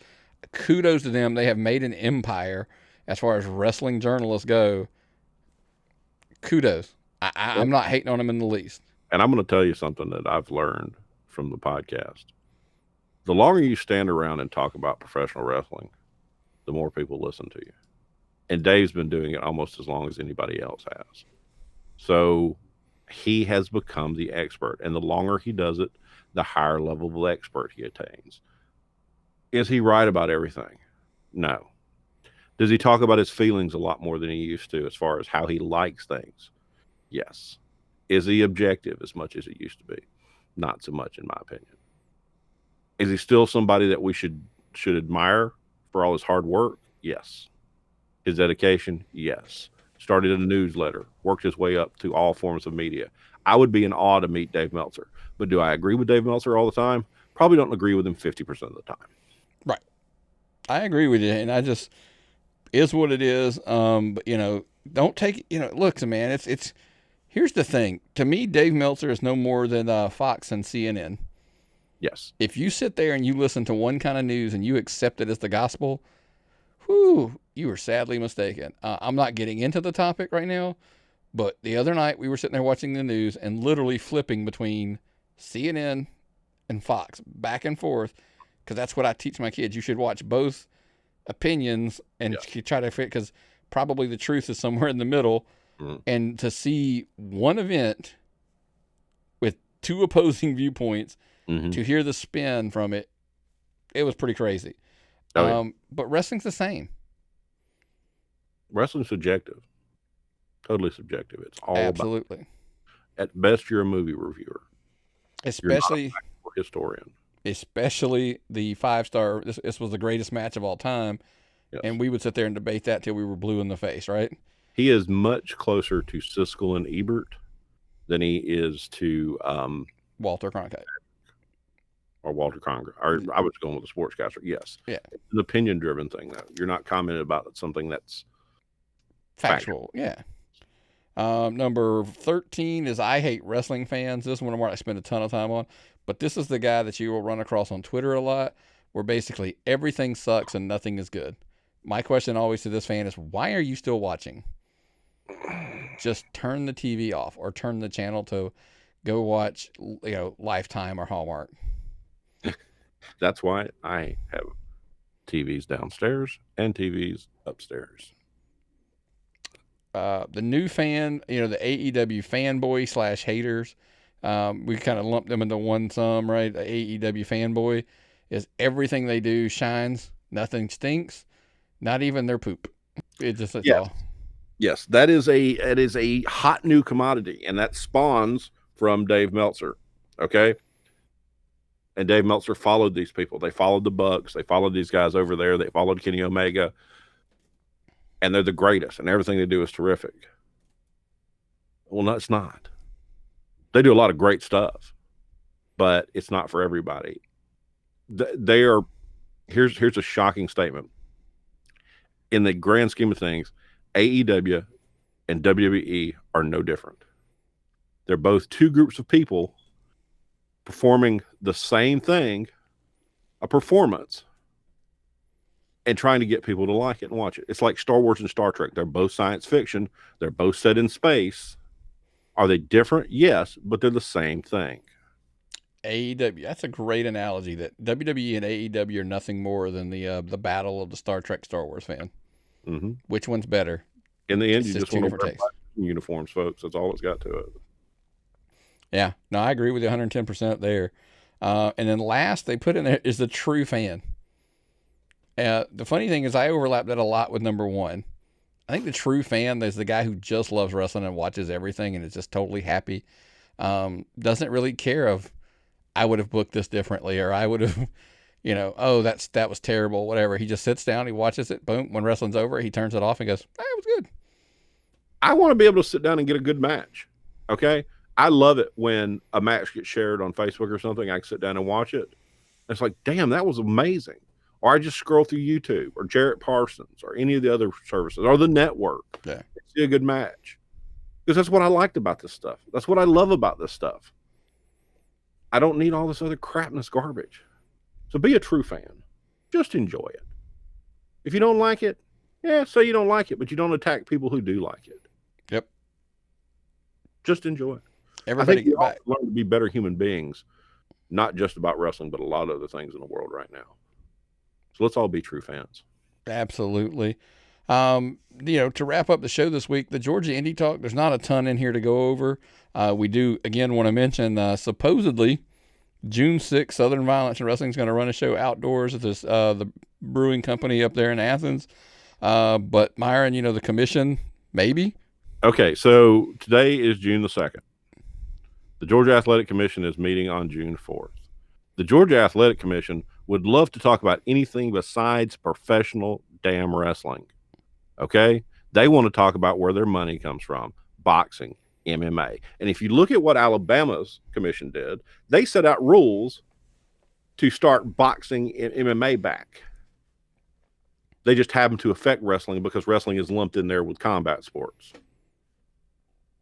Kudos to them. They have made an empire as far as wrestling journalists go. Kudos. I'm not hating on them in the least. And I'm going to tell you something that I've learned from the podcast. The longer you stand around and talk about professional wrestling, the more people listen to you. And Dave's been doing it almost as long as anybody else has. So he has become the expert. And the longer he does it, the higher level of expert he attains. Is he right about everything? No. Does he talk about his feelings a lot more than he used to as far as how he likes things? Yes. Is he objective as much as he used to be? Not so much, in my opinion. Is he still somebody that we should admire for all his hard work? Yes. His dedication? Yes. Started in a newsletter, worked his way up to all forms of media. I would be in awe to meet Dave Meltzer. But do I agree with Dave Meltzer all the time? Probably don't agree with him 50% of the time. Right. I agree with you. And I just, is what it is. But, don't take, look, man, it's, here's the thing. To me, Dave Meltzer is no more than Fox and CNN. Yes. If you sit there and you listen to one kind of news and you accept it as the gospel, whew, you are sadly mistaken. I'm not getting into the topic right now, but the other night we were sitting there watching the news and literally flipping between CNN and Fox back and forth, because that's what I teach my kids. You should watch both opinions and try to fit, because probably the truth is somewhere in the middle. Mm-hmm. And to see one event with two opposing viewpoints, mm-hmm. to hear the spin from it, it was pretty crazy. Oh, yeah. But wrestling's the same. Wrestling's subjective. Totally subjective. It's all absolutely. At best, you're a movie reviewer. Especially you're not a historian. Especially the 5-star. This was the greatest match of all time. Yes. And we would sit there and debate that till we were blue in the face, right? he is much closer to Siskel and Ebert than he is to Walter Cronkite or Walter Conger. Or I was going with a sportscaster. Yes. Yeah. It's an opinion-driven thing, though. You're not commenting about something that's factual. Yeah. Number 13 is I Hate Wrestling Fans. This one where I spend a ton of time on. But this is the guy that you will run across on Twitter a lot, where basically everything sucks and nothing is good. My question always to this fan is, why are you still watching? Just turn the TV off or turn the channel to go watch, Lifetime or Hallmark. That's why I have TVs downstairs and TVs upstairs. The new fan, the AEW fanboy / haters, we kind of lump them into one sum, right? The AEW fanboy is everything they do shines, nothing stinks, not even their poop. That's all. Yes, it is a hot new commodity, and that spawns from Dave Meltzer. Okay. And Dave Meltzer followed these people. They followed the Bucks. They followed these guys over there. They followed Kenny Omega. And they're the greatest, and everything they do is terrific. Well, no, it's not. They do a lot of great stuff, but it's not for everybody. They are. Here's a shocking statement. In the grand scheme of things, AEW and WWE are no different. They're both two groups of people performing the same thing, a performance, and trying to get people to like it and watch it. It's like Star Wars and Star Trek. They're both science fiction. They're both set in space. Are they different? Yes, but they're the same thing. AEW, that's a great analogy, that WWE and AEW are nothing more than the battle of the Star Trek Star Wars fan. Mm-hmm. Which one's better? In the end, you just want to wear uniforms, folks. That's all it's got to it. Yeah, no, I agree with you 110% there. And then last they put in there is the true fan. The funny thing is I overlap that a lot with number one. I think the true fan is the guy who just loves wrestling and watches everything and is just totally happy. Doesn't really care if I would have booked this differently, or I would have, that was terrible, whatever. He just sits down, he watches it, boom, when wrestling's over, he turns it off and goes, it was good. I want to be able to sit down and get a good match. Okay. I love it when a match gets shared on Facebook or something. I can sit down and watch it. It's like, damn, that was amazing. Or I just scroll through YouTube or Jarrett Parsons or any of the other services or the network. Yeah. See a good match. Because that's what I liked about this stuff. That's what I love about this stuff. I don't need all this other crapness garbage. So be a true fan. Just enjoy it. If you don't like it, say you don't like it, but you don't attack people who do like it. Yep. Just enjoy it. Everybody I think we all learn to be better human beings, not just about wrestling, but a lot of other things in the world right now. So let's all be true fans. Absolutely. To wrap up the show this week, the Georgia Indie Talk, there's not a ton in here to go over. We do, again, want to mention, supposedly, June 6th, Southern Violence and Wrestling is going to run a show outdoors at this the brewing company up there in Athens. But Myron, the commission, maybe? Okay, so today is June the 2nd. The Georgia Athletic Commission is meeting on June 4th. The Georgia Athletic Commission would love to talk about anything besides professional damn wrestling. Okay? They want to talk about where their money comes from, boxing, MMA. And if you look at what Alabama's commission did, they set out rules to start boxing and MMA back. They just happen to affect wrestling because wrestling is lumped in there with combat sports.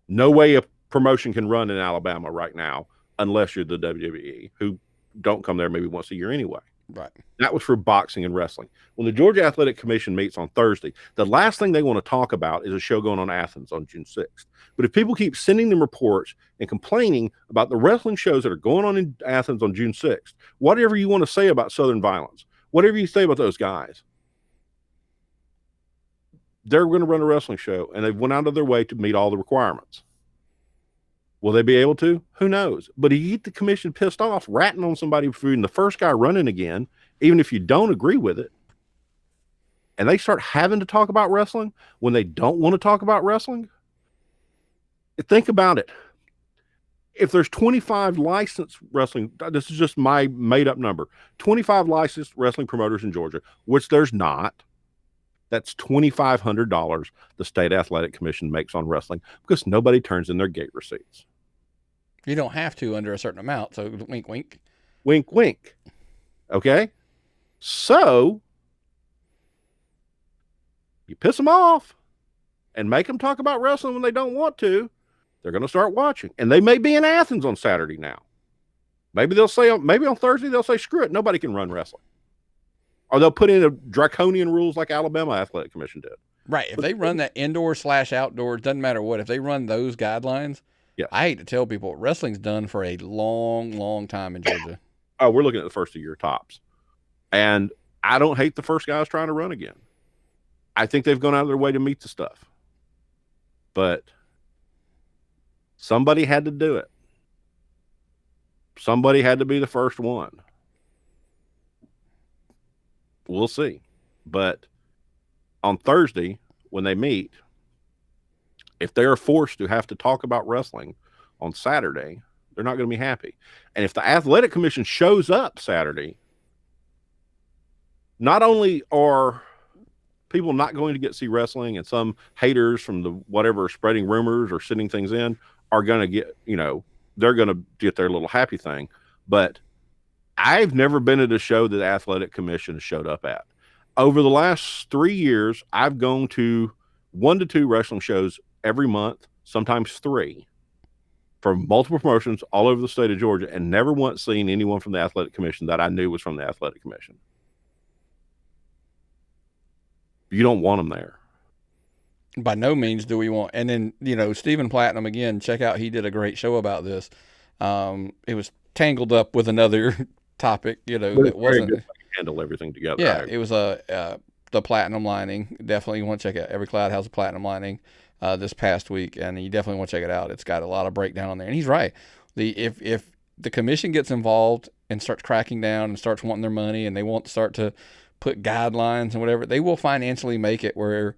No way a promotion can run in Alabama right now unless you're the WWE, who don't come there maybe once a year anyway. Right. That was for boxing and wrestling. When the Georgia Athletic Commission meets on Thursday, the last thing they want to talk about is a show going on Athens on June 6th. But if people keep sending them reports and complaining about the wrestling shows that are going on in Athens on June 6th, whatever you want to say about Southern Violence, whatever you say about those guys, they're going to run a wrestling show, and they've went out of their way to meet all the requirements. Will they be able to? Who knows? But if you get the commission pissed off, ratting on somebody for being the first guy running again, even if you don't agree with it, and they start having to talk about wrestling when they don't want to talk about wrestling, think about it. If there's 25 licensed wrestling, this is just my made-up number, 25 licensed wrestling promoters in Georgia, which there's not, That's $2,500 the state athletic commission makes on wrestling because nobody turns in their gate receipts. You don't have to under a certain amount. So wink, wink. Wink, wink. Okay? So you piss them off and make them talk about wrestling when they don't want to. They're going to start watching. And they may be in Athens on Saturday now. Maybe they'll say, maybe on Thursday, they'll say, screw it, nobody can run wrestling. Or they'll put in a draconian rules like Alabama Athletic Commission did. Right. If they run that indoor/outdoor, doesn't matter what. If they run those guidelines, yes. I hate to tell people, wrestling's done for a long, long time in Georgia. Oh, we're looking at the first of year tops. And I don't hate the first guys trying to run again. I think they've gone out of their way to meet the stuff. But somebody had to do it. Somebody had to be the first one. We'll see. But on Thursday, when they meet, if they are forced to have to talk about wrestling on Saturday, they're not going to be happy. And if the athletic commission shows up Saturday, not only are people not going to get to see wrestling, and some haters from the whatever spreading rumors or sending things in are going to get, they're going to get their little happy thing. But I've never been at a show that the athletic commission showed up at. Over the last 3 years, I've gone to 1 to 2 wrestling shows every month, sometimes 3, from multiple promotions all over the state of Georgia, and never once seen anyone from the athletic commission that I knew was from the athletic commission. You don't want them there. By no means do we want. And then, Stephen Platinum, again, check out, he did a great show about this. It was tangled up with another topic, that wasn't good to handle everything together. Yeah, it was the platinum lining. Definitely want to check out. Every cloud has a platinum lining this past week, and you definitely want to check it out. It's got a lot of breakdown on there. And he's right. If the commission gets involved and starts cracking down and starts wanting their money, and they want to start to put guidelines and whatever, they will financially make it where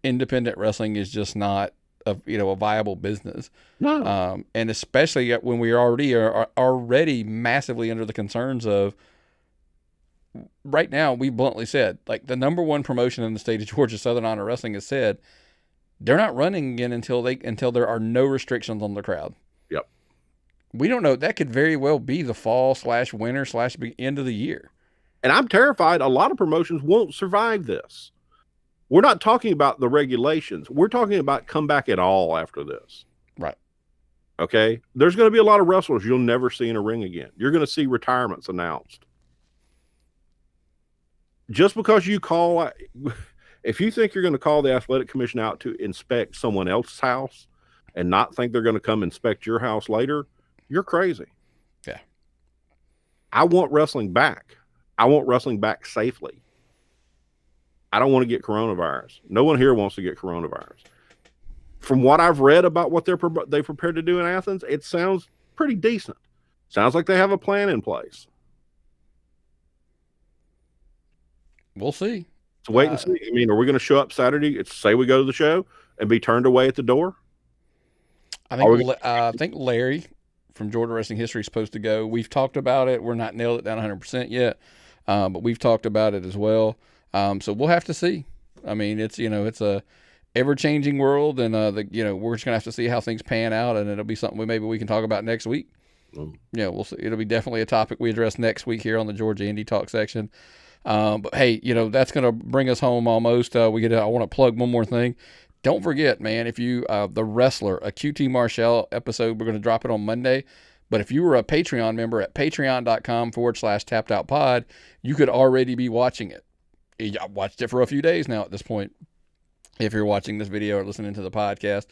independent wrestling is just not a viable business. No. And especially when we are already massively under the concerns of, right now, we bluntly said, like, the number one promotion in the state of Georgia, Southern Honor Wrestling, has said they're not running again until there are no restrictions on the crowd. Yep. We don't know. That could very well be the fall/winter/end of the year. And I'm terrified a lot of promotions won't survive this. We're not talking about the regulations. We're talking about comeback at all after this. Right. Okay? There's going to be a lot of wrestlers you'll never see in a ring again. You're going to see retirements announced. Just because you if you think you're going to call the athletic commission out to inspect someone else's house and not think they're going to come inspect your house later, you're crazy. Yeah. I want wrestling back. I want wrestling back safely. I don't want to get coronavirus. No one here wants to get coronavirus. From what I've read about what they're prepared to do in Athens, it sounds pretty decent. Sounds like they have a plan in place. We'll see. So wait and see. I mean, are we going to show up Saturday? Say we go to the show and be turned away at the door? I think Larry from Georgia Wrestling History is supposed to go. We've talked about it. We're not nailed it down 100% yet, but we've talked about it as well. So we'll have to see. I mean, it's a ever-changing world, and we're just gonna have to see how things pan out, and it'll be something maybe we can talk about next week. Yeah, we'll see. It'll be definitely a topic we address next week here on the Georgia Indie Talk section. But hey, that's gonna bring us home almost. I want to plug one more thing. Don't forget, man, if you the wrestler, a QT Marshall episode, we're gonna drop it on Monday. But if you were a Patreon member at patreon.com/tappedoutpod, you could already be watching it. I watched it for a few days now at this point. If you're watching this video or listening to the podcast,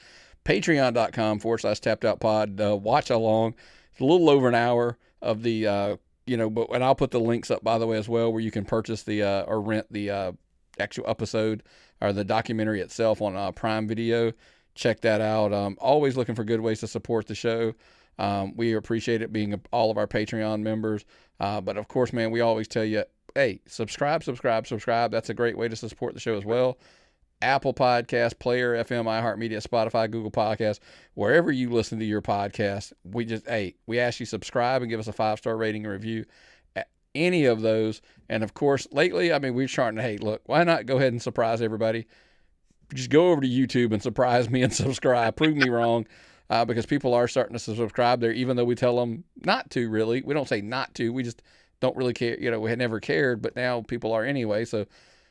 patreon.com/tappedoutpod, watch along. It's a little over an hour of the, and I'll put the links up, by the way, as well, where you can purchase or rent the actual episode or the documentary itself on Prime Video. Check that out. Always looking for good ways to support the show. We appreciate it being all of our Patreon members. But of course, man, we always tell you, hey, subscribe. That's a great way to support the show as well. Apple Podcast, Player, FM, iHeartMedia, Spotify, Google Podcasts, wherever you listen to your podcast, we ask you subscribe and give us a 5-star rating and review. any of those. And of course, lately, I mean, we're starting to, hey, look, why not go ahead and surprise everybody? Just go over to YouTube and surprise me and subscribe. Prove me wrong, because people are starting to subscribe there, even though we tell them not to. Really, we don't say not to. We just don't really care. We had never cared, but now people are anyway. So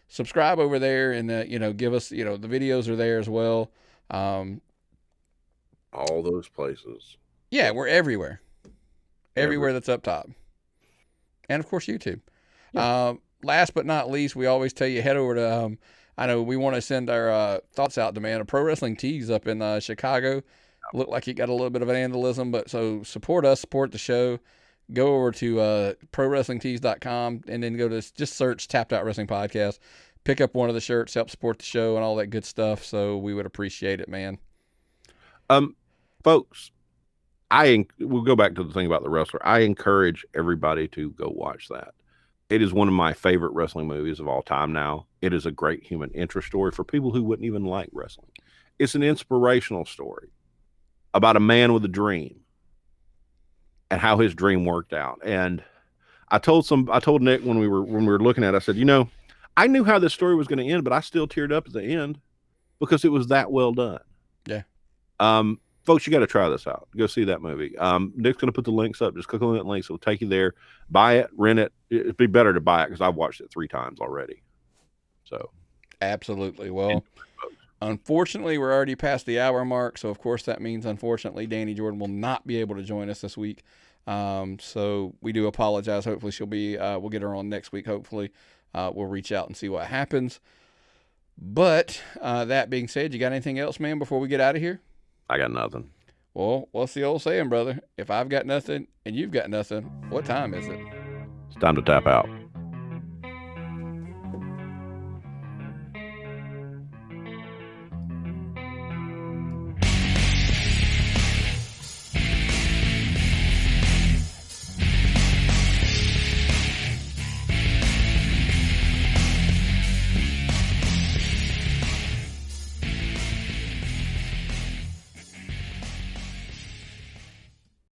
subscribe over there, and give us. The videos are there as well. All those places. Yeah, we're everywhere. Everywhere that's up top, and of course YouTube. Yeah. Last but not least, we always tell you, head over to. I know we want to send our thoughts out to, man, a Pro Wrestling Tees up in Chicago. Looked like you got a little bit of vandalism, but so support us, support the show. Go over to ProWrestlingTees.com and then go to just search Tapped Out Wrestling Podcast. Pick up one of the shirts, help support the show and all that good stuff. So we would appreciate it, man. Folks, we'll go back to the thing about the wrestler. I encourage everybody to go watch that. It is one of my favorite wrestling movies of all time now. It is a great human interest story for people who wouldn't even like wrestling. It's an inspirational story about a man with a dream and how his dream worked out. And I told Nick when we were looking at it, I said, I knew how this story was going to end, but I still teared up at the end because it was that well done. Yeah. Folks, you got to try this out. Go see that movie. Nick's going to put the links up. Just click on that link. It'll take you there. Buy it, rent it. It'd be better to buy it because I've watched it 3 times already. So, absolutely. Well, unfortunately, we're already past the hour mark. So, of course, that means, unfortunately, Danny Jordan will not be able to join us this week. So we do apologize. Hopefully she'll be, we'll get her on next week. Hopefully, we'll reach out and see what happens. But, that being said, you got anything else, man, before we get out of here? I got nothing. Well, what's the old saying, brother? If I've got nothing and you've got nothing, what time is it? It's time to tap out.